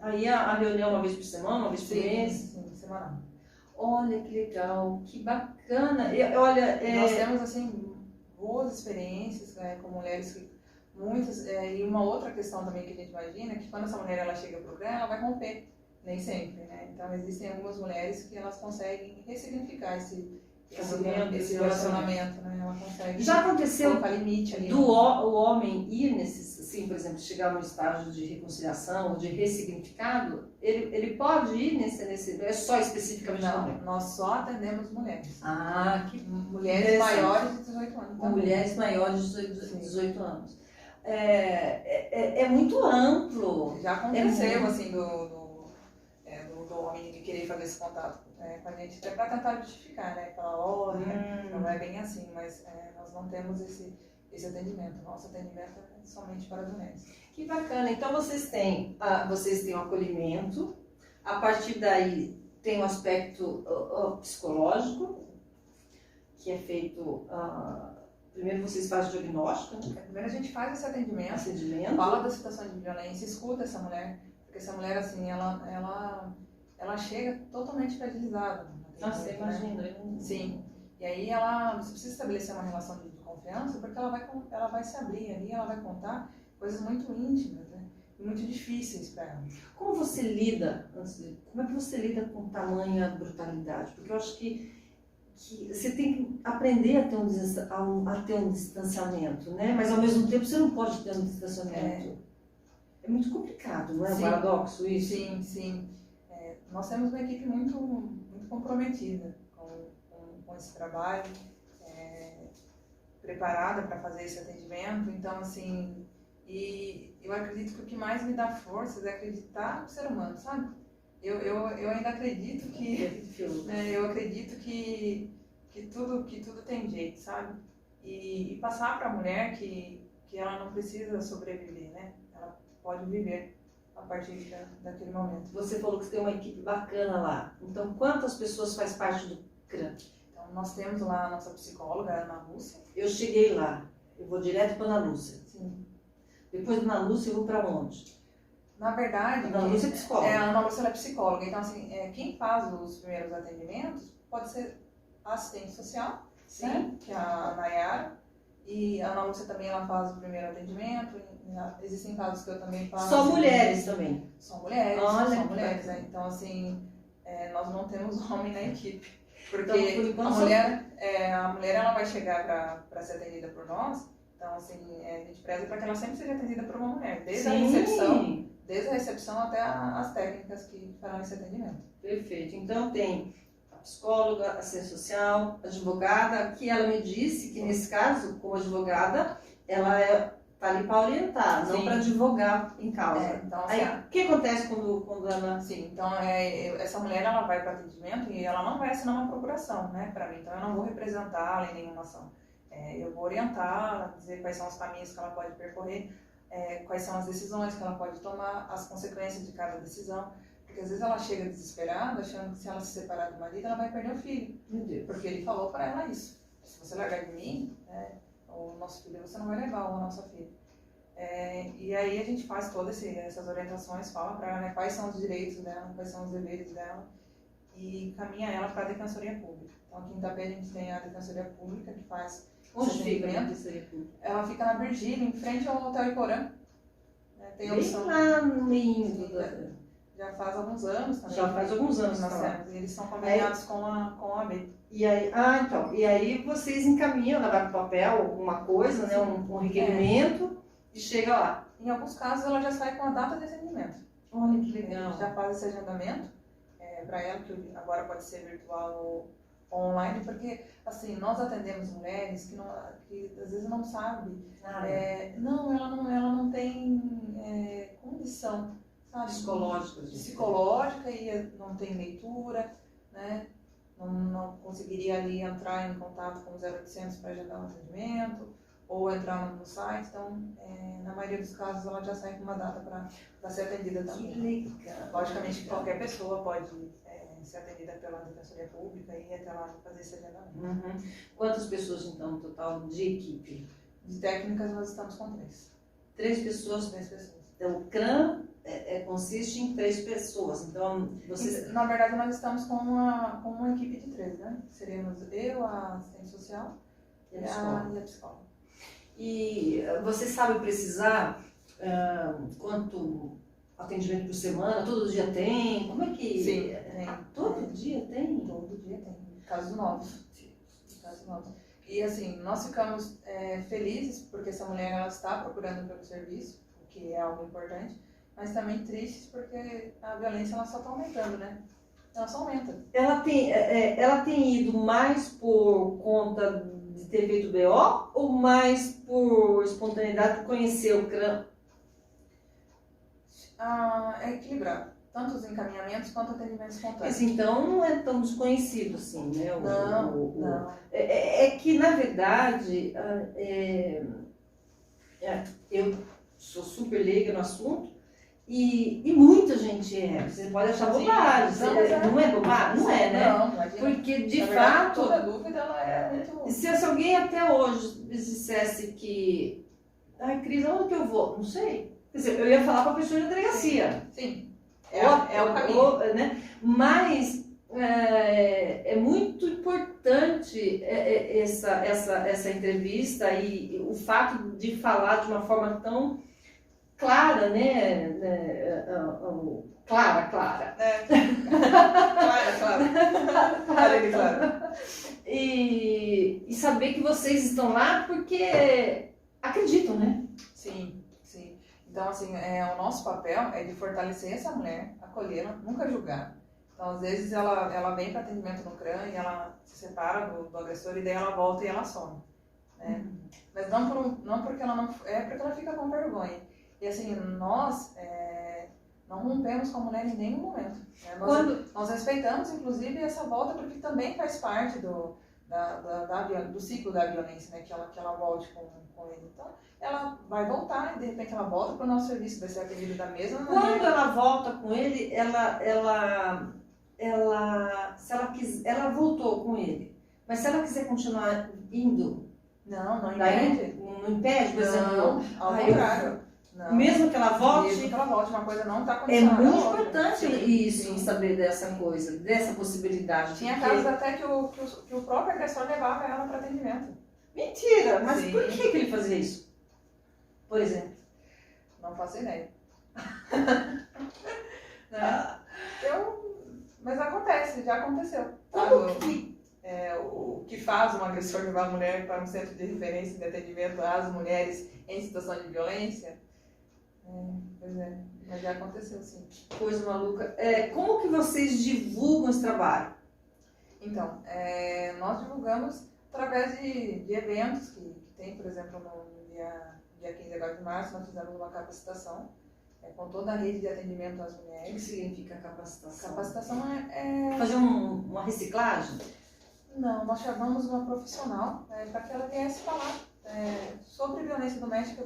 Aí a reunião uma vez por semana, uma vez por mês? Sim, semanal. Olha que legal, que bacana. Nós temos, assim, boas experiências com mulheres que muitas... e uma outra questão também que a gente imagina é que quando essa mulher ela chega para o CRAM, ela vai romper. Nem sempre, né? Então, existem algumas mulheres que elas conseguem ressignificar esse relacionamento, né? Ela consegue... Já aconteceu colocar limite ali, o homem ir nesses, assim, por exemplo, chegar no estágio de reconciliação, de ressignificado, ele pode ir nesse é só especificamente Não, mulher? nós só atendemos mulheres. Ah, que mulheres maiores de 18 anos. Também. Mulheres maiores de 18 anos. É muito amplo. Já aconteceu, assim, do homem de querer fazer esse contato com a gente, até para tentar justificar, né? Falar, olha, não é bem assim, mas nós não temos esse atendimento. Nosso atendimento é somente para as mulheres. Que bacana. Então vocês têm o acolhimento, a partir daí tem o aspecto psicológico, que é feito... primeiro vocês fazem o diagnóstico, né? Primeiro a gente faz esse atendimento, fala da situação de violência, escuta essa mulher, porque essa mulher, assim, ela chega totalmente fragilizada. Nossa, imagina. Sim. E aí você precisa estabelecer uma relação de confiança, porque ela vai se abrir ali, ela vai contar coisas muito íntimas, né? E muito difíceis para ela. Como você lida, como é que você lida com tamanha brutalidade? Porque eu acho que você tem que aprender a ter um distanciamento, né? Mas ao mesmo tempo você não pode ter um distanciamento. É muito complicado, não é? Um paradoxo isso? Sim. Nós temos uma equipe muito, muito comprometida com esse trabalho, preparada para fazer esse atendimento. Então, assim, e eu acredito que o que mais me dá forças é acreditar no ser humano, sabe? Eu ainda acredito que tudo tem jeito, sabe? E passar para a mulher que ela não precisa sobreviver, né? Ela pode viver a partir daquele momento. Você falou que você tem uma equipe bacana lá. Então, quantas pessoas faz parte do CRAM? Então, nós temos lá a nossa psicóloga, a Ana Lúcia. Eu cheguei lá. Eu vou direto para a Ana Lúcia. Sim. Depois da Ana Lúcia, eu vou para onde? Na verdade, a Ana Lúcia é psicóloga. A Ana Lúcia é psicóloga. Então, assim, quem faz os primeiros atendimentos pode ser a assistente social, né? Que é a Nayara. E a Ana Lúcia também ela faz o primeiro atendimento. Existem casos que eu também faço. Só mulheres também? São mulheres. Olha, são mulheres. Né? Então, assim, nós não temos homem na equipe. Porque então, a mulher ela vai chegar para ser atendida por nós. Então, assim, a gente preza para que ela sempre seja atendida por uma mulher. Desde a recepção, desde a recepção até as técnicas que farão esse atendimento. Perfeito. Então tem a psicóloga, assistente social, advogada, que ela me disse que nesse caso, como advogada, ela está ali para orientar, não Sim. para advogar em causa. Então, Aí, assim, o que acontece quando ela... sim, então essa mulher ela vai para atendimento e ela não vai assinar uma procuração, né, para mim. Então eu não vou representá-la em nenhuma ação. Eu vou orientá-la, dizer quais são os caminhos que ela pode percorrer, quais são as decisões que ela pode tomar, as consequências de cada decisão. Porque às vezes ela chega desesperada, achando que se ela se separar do marido, ela vai perder o filho. Meu Deus. Porque ele falou para ela isso. Se você largar de mim, o nosso filho você não vai levar, ou a nossa filha. E aí a gente faz todas essas orientações, fala para ela, né, quais são os direitos dela, quais são os deveres dela, e caminha ela para a Defensoria Pública. Então aqui em Itapé a gente tem a Defensoria Pública que faz Onde fica a atendimento. Defensoria Pública? Ela fica na Virgínia, em frente ao Hotel Iporã. Tem a Bem opção. lá no meio Sim, já faz alguns anos também. Já faz alguns anos nós tá lá. temos. Eles são conveniados com a AB. E aí, então, e aí vocês encaminham, ela vai pro papel, alguma coisa, né, um requerimento, e chega lá. Em alguns casos ela já sai com a data de atendimento. Olha que A legal. gente já faz esse agendamento para ela, que agora pode ser virtual ou online, porque assim, nós atendemos mulheres que às vezes não sabem. Não, ela não tem condição, sabe? Psicológica e não tem leitura, né? Não conseguiria ali entrar em contato com o 0800 para agendar um atendimento, ou entrar no site. Então, na maioria dos casos, ela já sai com uma data para ser atendida também. Que legal. Logicamente, qualquer pessoa pode ser atendida pela Defensoria Pública e ir até lá fazer esse agendamento. Uhum. Quantas pessoas, então, no total de equipe? De técnicas, nós estamos com 3. 3 pessoas. 3 pessoas. Então, o CRAM consiste em 3 pessoas. Então, vocês... Na verdade, nós estamos com uma equipe de 3, né? Seríamos eu, a assistente social e a psicóloga. E você sabe precisar quanto atendimento por semana? Todo dia tem? Como é que... Sim, tem. Todo dia tem? Todo dia tem. Casos novos. E assim, nós ficamos felizes porque essa mulher ela está procurando pelo serviço, o que é algo importante, mas também tristes porque a violência ela só está aumentando, né? Ela só aumenta. Ela tem ido mais por conta de ter feito BO ou mais por espontaneidade de conhecer o CRAM? É equilibrado. Tanto os encaminhamentos quanto atendimentos espontâneos. Mas então não é tão desconhecido assim, né? Não. É que, na verdade, eu sou super leiga no assunto e muita gente Você pode achar bobagem. Não é bobagem? Não é, né? Não, imagina. Porque, de Na verdade, fato, toda dúvida ela é muito... se alguém até hoje dissesse que... Ai, Cris, onde que eu vou? Não sei. Quer dizer, eu ia falar para a pessoa da delegacia. Sim. É o caminho. Né? Mas é muito importante essa entrevista e o fato de falar de uma forma tão clara, né? Clara. Claro. E saber que vocês estão lá porque acreditam, né? Sim. Então, assim, o nosso papel é de fortalecer essa mulher, acolhê-la, nunca julgar. Então, às vezes, ela vem para atendimento no CRAM e ela se separa do agressor e daí ela volta e ela some. Né? Mas não porque ela não... porque ela fica com vergonha. E, assim, nós não rompemos com a mulher em nenhum momento. Né? Nós respeitamos, inclusive, essa volta porque também faz parte do ciclo da violência, né? Que ela volte com ele. Então, ela vai voltar e de repente ela volta para o nosso serviço, vai ser atendida da mesma maneira. Quando ela volta com ele, se ela quiser, ela voltou com ele. Mas se ela quiser continuar indo, não impede. Não impede, por exemplo. Não, ao contrário. Não. Mesmo que ela volte, uma coisa não está é condicionada. muito importante isso, sim. Saber dessa coisa, dessa possibilidade. Tinha casos até que o próprio agressor levava ela para atendimento. Mentira! Mas Sim. por que ele fazia isso? Por exemplo? Não faço ideia. Mas acontece, já aconteceu. O que faz um agressor levar a mulher para um centro de referência de atendimento às mulheres em situação de violência? Pois é, mas já aconteceu, sim. Coisa maluca. Como que vocês divulgam esse trabalho? Então, nós divulgamos através de eventos que tem, por exemplo, no dia 15 agora de março, nós fizemos uma capacitação com toda a rede de atendimento às O que mulheres. significa capacitação? Capacitação Fazer uma reciclagem? Não, nós chamamos uma profissional para que ela viesse falar sobre violência doméstica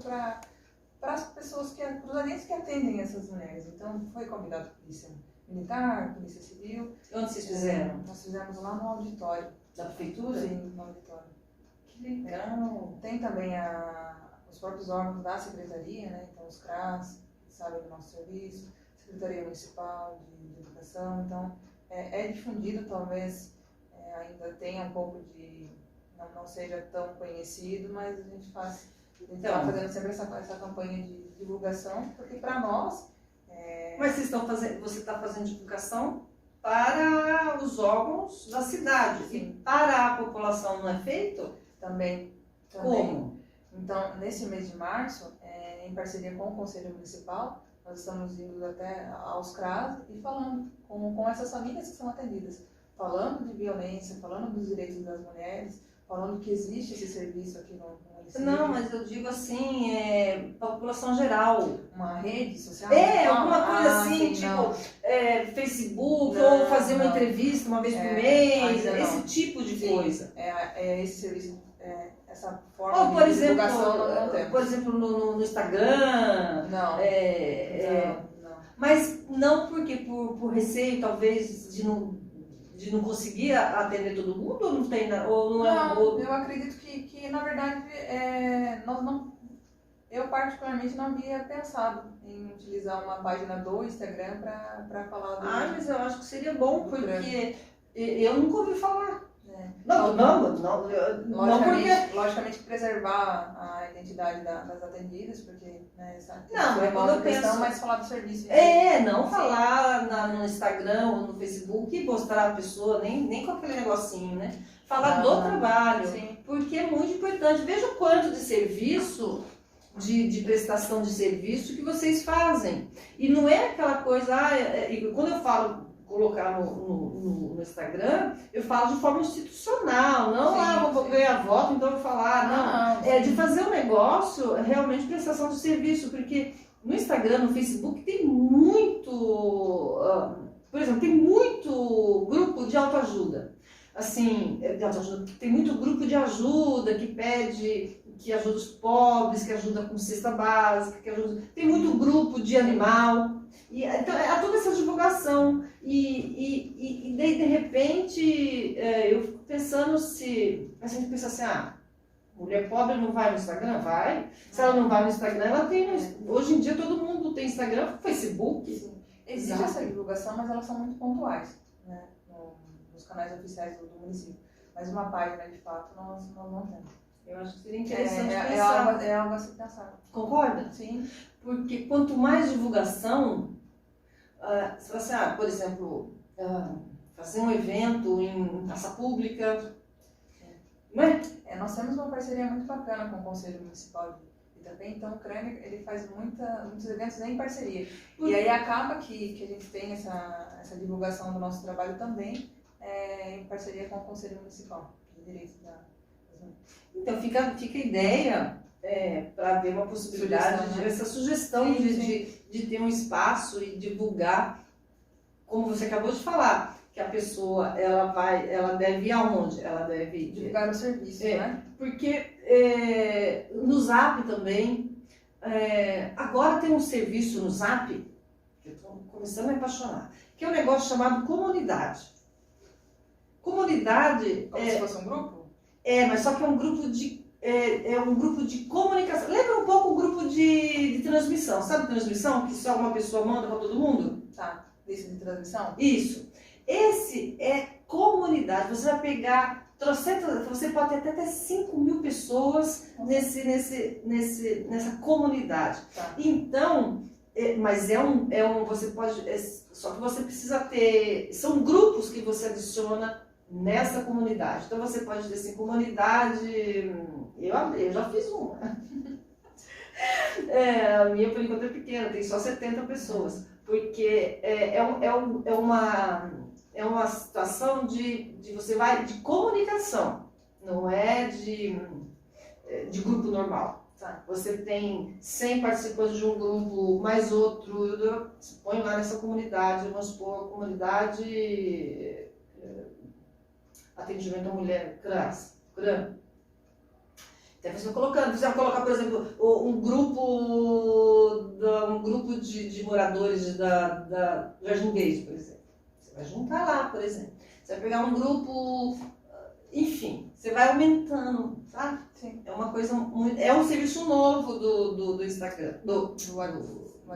para as pessoas, para os agentes que atendem essas mulheres. Então, foi convidado a polícia militar, polícia civil. Onde vocês fizeram? Nós fizemos lá no auditório. Da prefeitura? Sim, no auditório. Que legal! Tem também os próprios órgãos da secretaria, né? Então os CRAS, que sabem do nosso serviço, Secretaria Municipal de Educação. Então, é difundido, talvez ainda tenha um pouco de... não seja tão conhecido, mas a gente está fazendo sempre essa campanha de divulgação, porque para nós... Mas você está fazendo divulgação para os órgãos da cidade. Sim. E para a população não é feito? Também. Como? Então, nesse mês de março, em parceria com o Conselho Municipal, nós estamos indo até aos CRAS e falando com essas famílias que são atendidas. Falando de violência, falando dos direitos das mulheres, falando que existe esse serviço aqui no município. Não, mas eu digo assim, para a população geral. Uma rede social? Alguma coisa assim, tipo Facebook, ou fazer uma entrevista uma vez por mês, esse tipo de coisa. Esse serviço, essa forma ou, por de exemplo, divulgação não temos. Por exemplo, no Instagram. Não. Não. Mas não porque por receio, talvez, de não conseguir atender todo mundo, ou não tem? Eu acredito que na verdade, eu particularmente não havia pensado em utilizar uma página do Instagram para falar do... mas eu acho que seria bom, porque programa. Eu nunca ouvi falar. Não, Logicamente preservar a identidade das atendidas, porque essa não, é uma questão, mas falar do serviço. Sim. Falar no Instagram ou no Facebook e mostrar a pessoa, nem com aquele negocinho, né? Falar do trabalho, sim. Porque é muito importante. Veja o quanto de serviço, de prestação de serviço que vocês fazem. E não é aquela coisa, quando eu falo colocar no Instagram, eu falo de forma institucional, não, vou ganhar voto, então eu vou falar, não. É de fazer um negócio, realmente prestação de serviço, porque no Instagram, no Facebook, tem muito, por exemplo, tem muito grupo de autoajuda. Assim, tem muito grupo de ajuda que pede, que ajuda os pobres, que ajuda com cesta básica, tem muito grupo de animal. Então, toda essa divulgação. E daí, de repente, eu fico pensando se a gente pensa assim, mulher pobre não vai no Instagram? Vai. Se ela não vai no Instagram, ela tem. Hoje em dia todo mundo tem Instagram, Facebook. Sim. Existe essa divulgação, mas elas são muito pontuais, né? Nos canais oficiais do município. Mas uma página, de fato, nós não temos. Eu acho que seria interessante pensar. É algo a se pensar. Concorda? Sim. Porque quanto mais divulgação, se você, por exemplo, fazer um evento em praça pública, não é? Nós temos uma parceria muito bacana com o Conselho Municipal de Itapé, então o Crane ele faz muitos eventos em parceria. E aí acaba que a gente tem essa divulgação do nosso trabalho também em parceria com o Conselho Municipal de Direitos das Mulheres. Então fica a ideia para ver uma possibilidade, essa sugestão de ter um espaço e divulgar, como você acabou de falar, que a pessoa ela deve ir aonde? Ela deve divulgar o serviço, né? Porque no Zap também, agora tem um serviço no Zap, que eu estou começando a me apaixonar, que é um negócio chamado comunidade. Comunidade... Como se fosse um grupo? Mas só que é um grupo de comunicação. Lembra um pouco o grupo de transmissão. Sabe transmissão? Que só uma pessoa manda para todo mundo? Tá. Lista de transmissão? Isso. Esse é comunidade. Você vai pegar você pode ter até 5.000 pessoas nessa comunidade. Tá. Então, mas você pode, só que você precisa ter, são grupos que você adiciona nessa comunidade. Então você pode ter assim, comunidade, eu já fiz uma. A minha, por enquanto, é pequena, tem só 70 pessoas. Porque é uma situação de você vai de comunicação, não é de grupo normal. Tá? Você tem 100 participantes de um grupo, mais outro, se põe lá nessa comunidade, vamos supor, comunidade atendimento à mulher, CRAN. Então você vai colocando, você vai colocar, por exemplo, um grupo de moradores da Jardim Beijo, por exemplo. Você vai juntar lá, por exemplo. Você vai pegar um grupo, enfim, você vai aumentando, sabe? Sim. É uma coisa muito. É um serviço novo do Instagram, do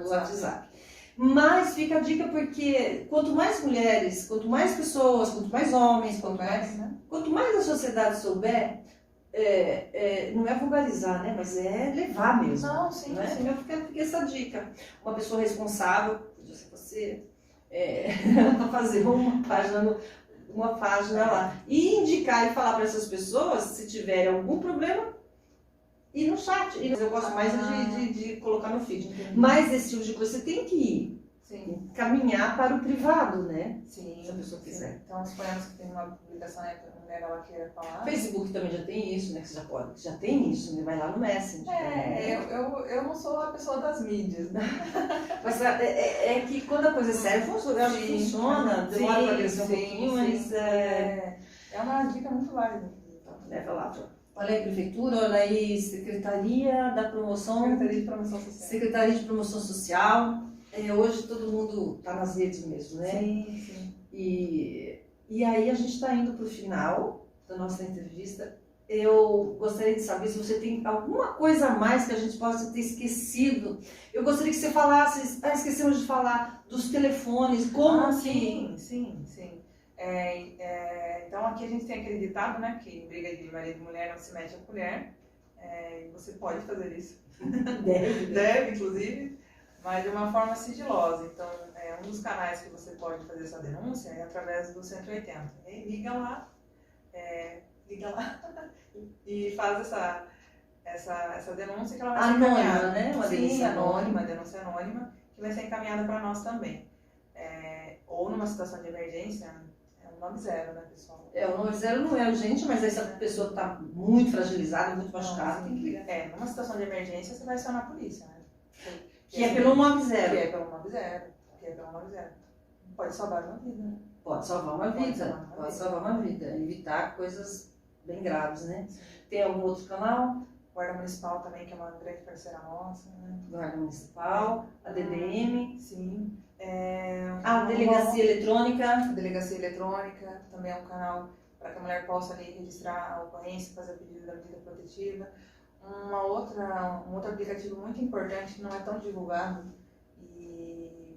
WhatsApp. Mas fica a dica porque quanto mais mulheres, quanto mais pessoas, quanto mais homens, quanto mais a sociedade souber, não é vulgarizar, né? Mas é levar mesmo. Não, sim, né? sim. Eu fiquei essa dica. Uma pessoa responsável, podia ser você, fazer uma página lá. E indicar e falar para essas pessoas, se tiverem algum problema, ir no chat. Eu gosto mais de colocar no feed. Mas esse tipo de coisa você tem que ir. Sim. Caminhar para o privado, né? Sim. Se a pessoa quiser. Sim. Então, suponhamos que tem uma publicação, né, que a mulher ela queira falar. Facebook também já tem isso, né? Que você já tem isso, né? Vai lá no Messenger. Eu não sou a pessoa das mídias, né? Mas é que quando a coisa é séria, funciona, demora para crescer um pouquinho, mas é uma dica muito válida. Leva lá, olha aí, prefeitura, olha aí, Secretaria da Promoção. Secretaria de Promoção Social. Secretaria de Promoção Social. Hoje todo mundo está nas redes mesmo, né? Sim, sim. E aí a gente está indo para o final da nossa entrevista. Eu gostaria de saber se você tem alguma coisa a mais que a gente possa ter esquecido. Eu gostaria que você falasse, esquecemos de falar dos telefones, como que... Sim. Então aqui a gente tem aquele ditado, né, que em briga de marido e mulher não se mete a colher. Você pode fazer isso. Deve, inclusive, mas de uma forma sigilosa. Então, um dos canais que você pode fazer essa denúncia é através do 180. Liga lá e faz essa denúncia que ela vai ser encaminhada. Né? Uma denúncia anônima, que vai ser encaminhada para nós também. Ou numa situação de emergência, é o 90, né, pessoal? O 90 não é urgente, mas aí se a pessoa está muito fragilizada, muito machucada, tem que ligar. Numa situação de emergência, você vai acionar a polícia, né? Que é pelo 90. Que é pelo 90. Pode salvar uma vida, né? Pode salvar uma vida. Evitar coisas bem graves, né? Sim. Tem algum outro canal? Guarda Municipal também, que é uma grande parceira nossa, né? Guarda Municipal, a DDM. Sim. A Delegacia Eletrônica. A Delegacia Eletrônica também é um canal para que a mulher possa ali registrar a ocorrência, fazer o pedido da medida protetiva. Um outro aplicativo muito importante que não é tão divulgado e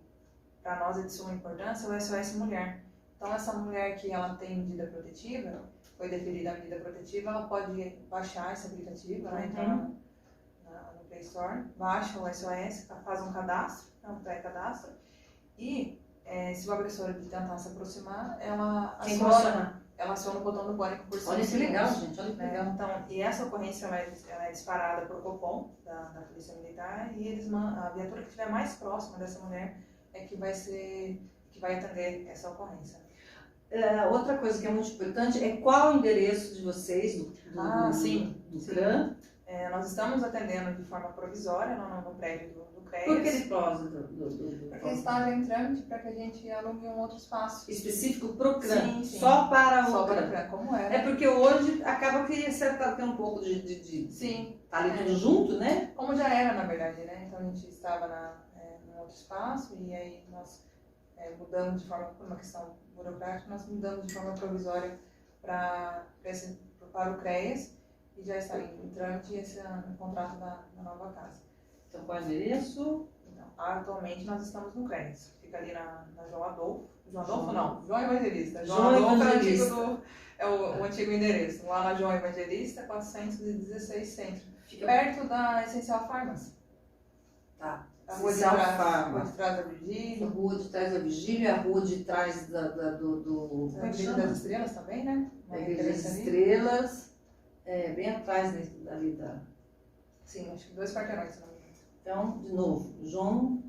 para nós é de suma importância é o SOS Mulher. Então essa mulher que ela tem medida protetiva, foi deferida a medida protetiva, ela pode baixar esse aplicativo, entrar no Play Store, baixa o SOS, faz um cadastro, um pré-cadastro e se o agressor tentar se aproximar, ela aciona o botão do pânico por 5 Olha que legal, gente, olha que legal. Então, e essa ocorrência ela é disparada por Copom, da Polícia Militar, e a viatura que estiver mais próxima dessa mulher é que vai atender essa ocorrência. Outra coisa que é muito importante é qual o endereço de vocês, do CRAN. Nós estamos atendendo de forma provisória no prédio do CREAS. Por que ele prosa Porque está em trâmite para que a gente alugue um outro espaço. Específico para o CRAN? Sim. Só para o CRAN, como era. É porque hoje acaba que tem um pouco de Sim. Tá ali tudo junto, né? Como já era, na verdade, né? Então a gente estava num outro espaço e aí nós mudamos de forma, por uma questão burocrática, nós mudamos de forma provisória para o CREAS e já está em trâmite esse contrato da nova casa. Então, qual é o endereço? Então, atualmente nós estamos no CREAS, fica ali na João Adolfo. João Evangelista. João Evangelista é o antigo endereço. Lá na João Evangelista, 416 Centro. Fica perto da Essencial Farmácia. Tá. A rua de trás da Virgílio. A rua de trás da Virgílio e a rua de trás da Igreja das Estrelas também, né? Da Igreja das Estrelas. Bem atrás ali da... Sim, acho que 2 quarteirões, se não me engano. Então, de novo, João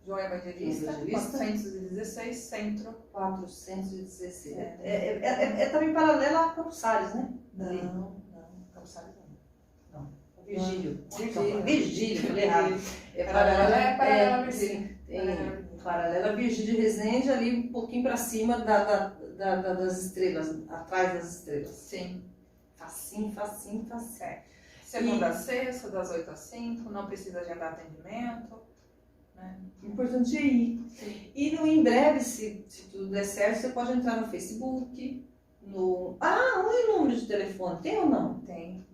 Evangelista, Evangelista. 416, centro. 416. É também paralela a Campos Salles, né? Não, Campos Salles não. Virgílio. Virgílio. Virgílio, falei errado. Paralela a Virgílio. Sim, tem paralela a Virgílio Resende, ali um pouquinho para cima das estrelas, atrás das estrelas. Sim. Facinho. Segunda a sexta, das 8 às 5, não precisa agendar atendimento. Né? O importante é ir. Sim. E em breve, se tudo der certo, você pode entrar no Facebook, no... e o número de telefone, tem ou não? Tem.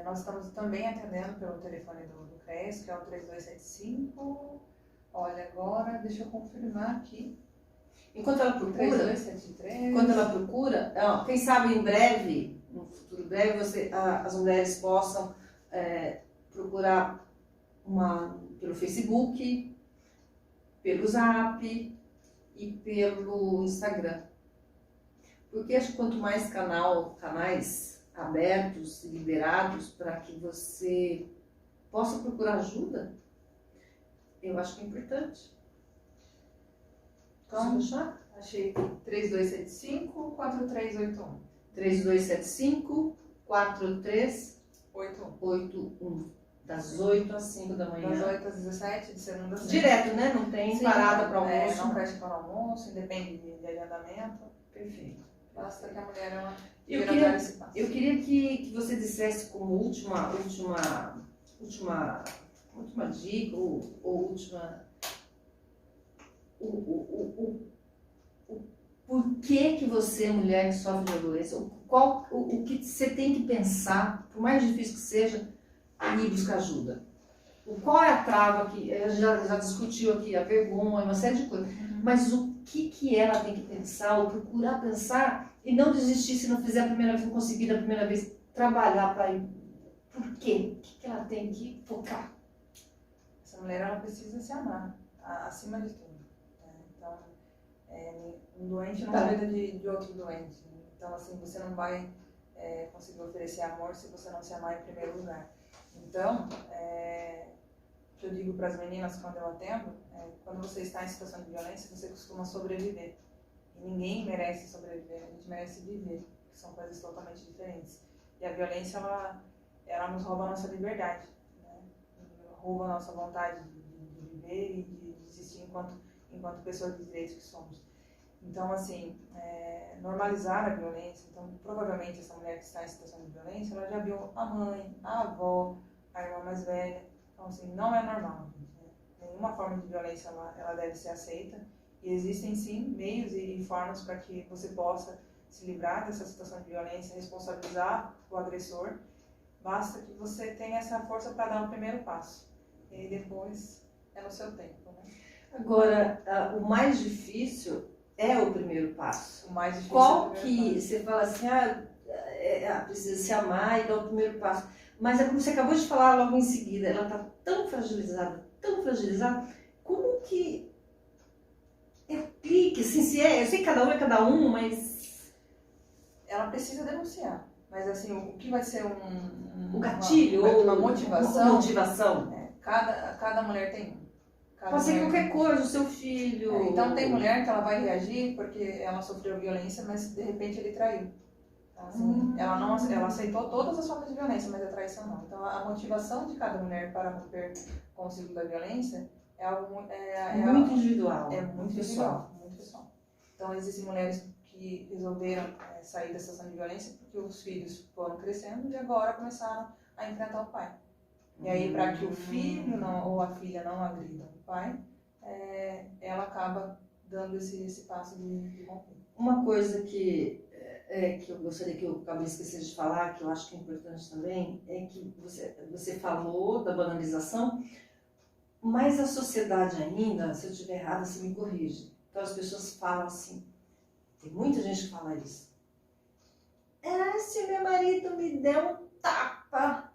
Nós estamos também atendendo pelo telefone do CRES, que é o 3275. Olha, agora, deixa eu confirmar aqui. Enquanto ela procura, 3273. quem sabe em breve, no futuro breve, as mulheres possam procurar pelo Facebook, pelo Zap e pelo Instagram. Porque acho que quanto mais canais abertos e liberados para que você possa procurar ajuda, eu acho que é importante. Então, achar? achei 3275-4381. 3275-4381. Das 8 às 5 da manhã. Das 8 às 17, de segunda a sexta. Direto, né? Não tem parada para almoço. Não fecha para almoço, independe de agendamento. Perfeito. Basta que a mulher Eu queria que você dissesse como última dica ou última o porquê que você, mulher que sofre de violência, o que você tem que pensar, por mais difícil que seja, ir buscar ajuda. Qual é a trava que a gente já discutiu aqui, a vergonha, uma série de coisas, mas o que ela tem que pensar, ou procurar pensar e não desistir se não fizer a primeira vez, não conseguir da primeira vez, trabalhar para ir. Por quê? O que ela tem que focar? Essa mulher, ela precisa se amar, acima de tudo. Então, um doente não cuida de outro doente. Então, assim, você não vai conseguir oferecer amor se você não se amar em primeiro lugar. Então, o que eu digo para as meninas quando eu atendo, quando você está em situação de violência, você costuma sobreviver. E ninguém merece sobreviver, a gente merece viver, que são coisas totalmente diferentes. E a violência, ela nos rouba a nossa liberdade, né? Rouba a nossa vontade de viver e de existir enquanto pessoas de direitos que somos. Então, assim, normalizar a violência. Então, provavelmente, essa mulher que está em situação de violência, ela já viu a mãe, a avó, a irmã mais velha. Então, assim, não é normal, gente, né? Nenhuma forma de violência ela deve ser aceita. E existem, sim, meios e formas para que você possa se livrar dessa situação de violência, responsabilizar o agressor. Basta que você tenha essa força para dar o primeiro passo. E aí depois é no seu tempo, né? Agora, o mais difícil é o primeiro passo. O mais difícil Qual é o que primeiro passo. você fala assim, precisa se amar e dar o primeiro passo. Mas é como você acabou de falar logo em seguida, ela está tão fragilizada, como que aplique, assim, eu sei que cada um é cada um, mas... Ela precisa denunciar. Mas, assim, o que vai ser o gatilho ou uma motivação? Cada mulher tem um. Pode ser qualquer coisa, o seu filho... Então, tem mulher que ela vai reagir porque ela sofreu violência, mas, de repente, ele traiu. Então, assim, ela aceitou todas as formas de violência, mas a traição não. Então, a motivação de cada mulher para romper com o ciclo da violência é algo muito individual. É muito pessoal. Então, existem mulheres que resolveram sair da situação de violência porque os filhos foram crescendo e agora começaram a enfrentar o pai. E aí, para que o filho ou a filha não agridam o pai, ela acaba dando esse passo de romper. Uma coisa que eu gostaria que eu acabei esquecendo de falar, que eu acho que é importante também, é que você falou da banalização, mas a sociedade ainda, se eu estiver errada, você me corrige. Então as pessoas falam assim, tem muita gente que fala isso. Se meu marido me der um tapa,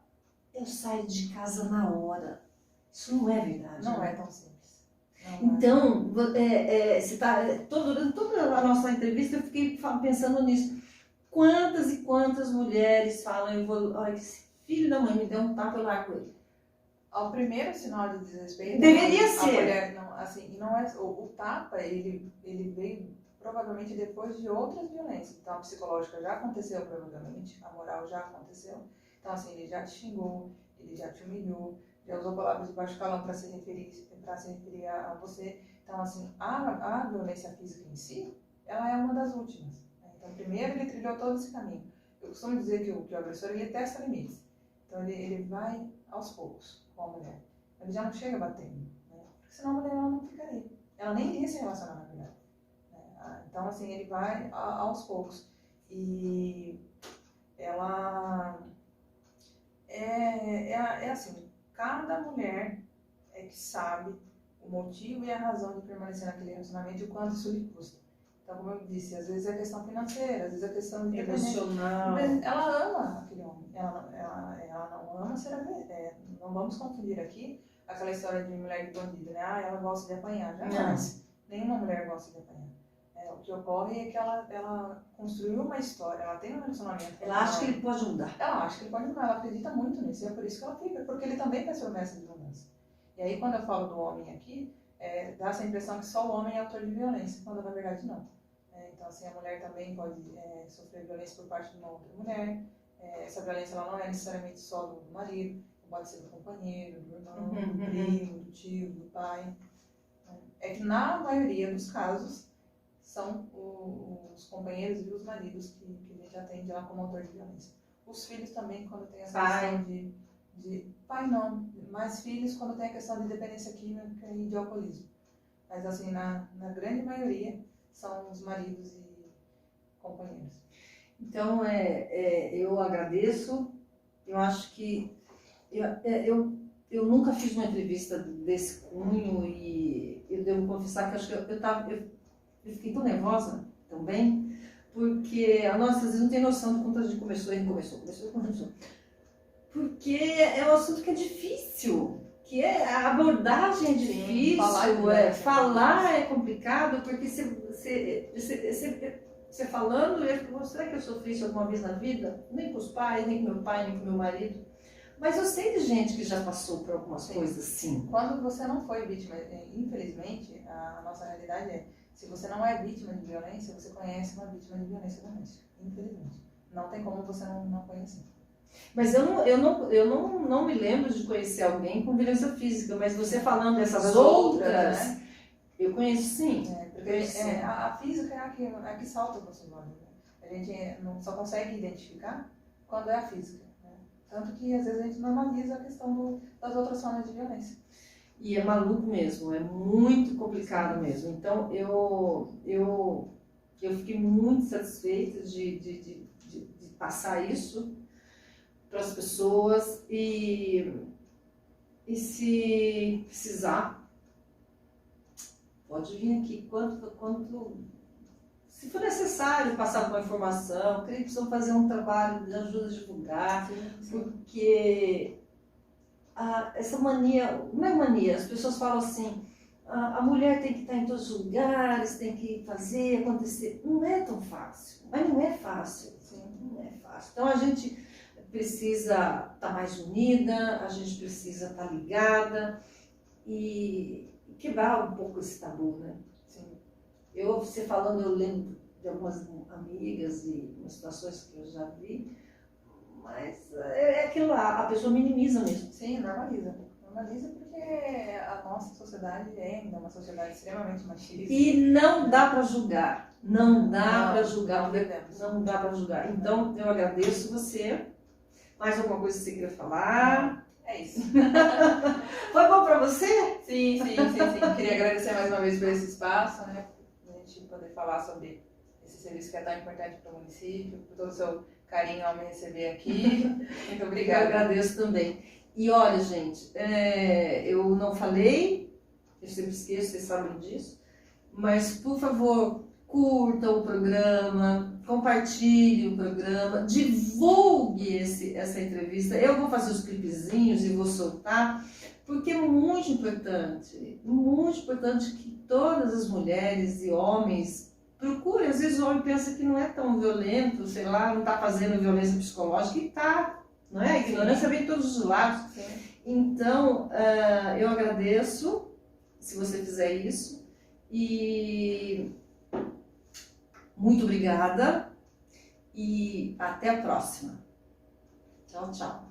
eu saio de casa na hora. Isso não é verdade. Não é tão simples. Então, você tá, toda a nossa entrevista eu fiquei pensando nisso. Quantas e quantas mulheres falam, olha, esse filho da mãe me der um tapa, eu largo ele. Ao primeiro sinal de desrespeito... Deveria a ser. Mulher, não, assim, e não é, o tapa, ele veio provavelmente depois de outras violências. Então, a psicológica já aconteceu, provavelmente. A moral já aconteceu. Então, assim, ele já te xingou, ele já te humilhou, já usou palavras de baixo calão para se referir a você. Então, assim, a violência física em si, ela é uma das últimas. Né? Então, primeiro ele trilhou todo esse caminho. Eu costumo dizer que o agressor, ele testa limites. Então, ele vai aos poucos com a mulher. Ele já não chega batendo, né? Porque senão a mulher ela não ficaria. Ela nem iria se relacionar, na verdade. Né? Então, assim, ele vai aos poucos. E ela... É assim, cada mulher é que sabe o motivo e a razão de permanecer naquele relacionamento e o quanto isso lhe custa. Então, como eu disse, às vezes é questão financeira, às vezes é questão de Emocional. Ela ama aquele homem, ela não ama ser não vamos confundir aqui aquela história de mulher de bandido, né? Ah, ela gosta de apanhar, jamais. Nenhuma mulher gosta de apanhar. O que ocorre é que ela construiu uma história, ela tem um relacionamento. Ela acha que ele pode mudar. Ela acha que ele pode mudar, ela acredita muito nisso, e é por isso que ela fica, porque ele também quer ser o mestre de mudança. E aí, quando eu falo do homem aqui, dá essa impressão que só o homem é autor de violência, quando na verdade não. Então, assim, a mulher também pode sofrer violência por parte de uma outra mulher. Essa violência ela não é necessariamente só do marido, pode ser do companheiro, do irmão, do primo, do tio, do pai. É que na maioria dos casos são os companheiros e os maridos que a gente atende lá como autor de violência. Os filhos também, quando tem essa questão de... Pai não, mas filhos quando tem a questão de dependência química e de alcoolismo. Mas, assim, na grande maioria são os maridos e companheiros. Então, eu agradeço. Eu acho que eu nunca fiz uma entrevista desse cunho e eu devo confessar que acho que eu fiquei tão nervosa também, porque a nossa às vezes não tem noção de quanto a gente começou. Porque é um assunto que é difícil, que a abordagem é difícil, falar é complicado, porque você falando, será que eu sofri isso alguma vez na vida? Nem com os pais, nem com meu pai, nem com meu marido. Mas eu sei de gente que já passou por algumas coisas assim. Quando você não foi vítima, infelizmente, a nossa realidade é, se você não é vítima de violência, você conhece uma vítima de violência doméstica. Infelizmente. Não tem como você não conhecer. Mas eu não me lembro de conhecer alguém com violência física, mas você falando dessas outras, né? Eu conheço sim. Porque a física é a que salta para os olhos. Né? A gente não só consegue identificar quando é a física. Né? Tanto que às vezes a gente normaliza a questão das outras formas de violência. E é maluco mesmo, é muito complicado mesmo. Então eu fiquei muito satisfeita de passar isso para as pessoas e se precisar, pode vir aqui quanto se for necessário passar uma informação, creio que precisam fazer um trabalho de ajuda a divulgar, porque essa mania, não é mania, as pessoas falam assim, a mulher tem que estar em todos os lugares, tem que fazer, acontecer. Não é tão fácil, mas não é fácil, não é fácil. Então a gente precisa estar mais unida, a gente precisa estar ligada e quebrar um pouco esse tabu, né? Assim, você falando, eu lembro de algumas amigas e umas situações que eu já vi, mas é aquilo lá, a pessoa minimiza mesmo. Sim, normaliza. Normaliza porque a nossa sociedade é ainda uma sociedade extremamente machista. E não dá para julgar. Não dá para julgar. Não dá para julgar. Então, eu agradeço você. Mais alguma coisa que você queria falar? É isso. Foi bom para você? Sim. Queria agradecer mais uma vez por esse espaço, né? Pra gente poder falar sobre esse serviço que é tão importante para o município, por todo o seu carinho ao me receber aqui. Muito obrigada. Eu agradeço também. E olha, gente, eu não falei, eu sempre esqueço, vocês sabem disso, mas por favor, curta o programa, compartilhe o programa, divulgue essa entrevista. Eu vou fazer os clipezinhos e vou soltar, porque é muito importante que todas as mulheres e homens procurem. Às vezes o homem pensa que não é tão violento, sei lá, não está fazendo violência psicológica, e está. não é? A ignorância vem de todos os lados. Sim. Então, eu agradeço se você fizer isso e muito obrigada e até a próxima. Tchau, tchau.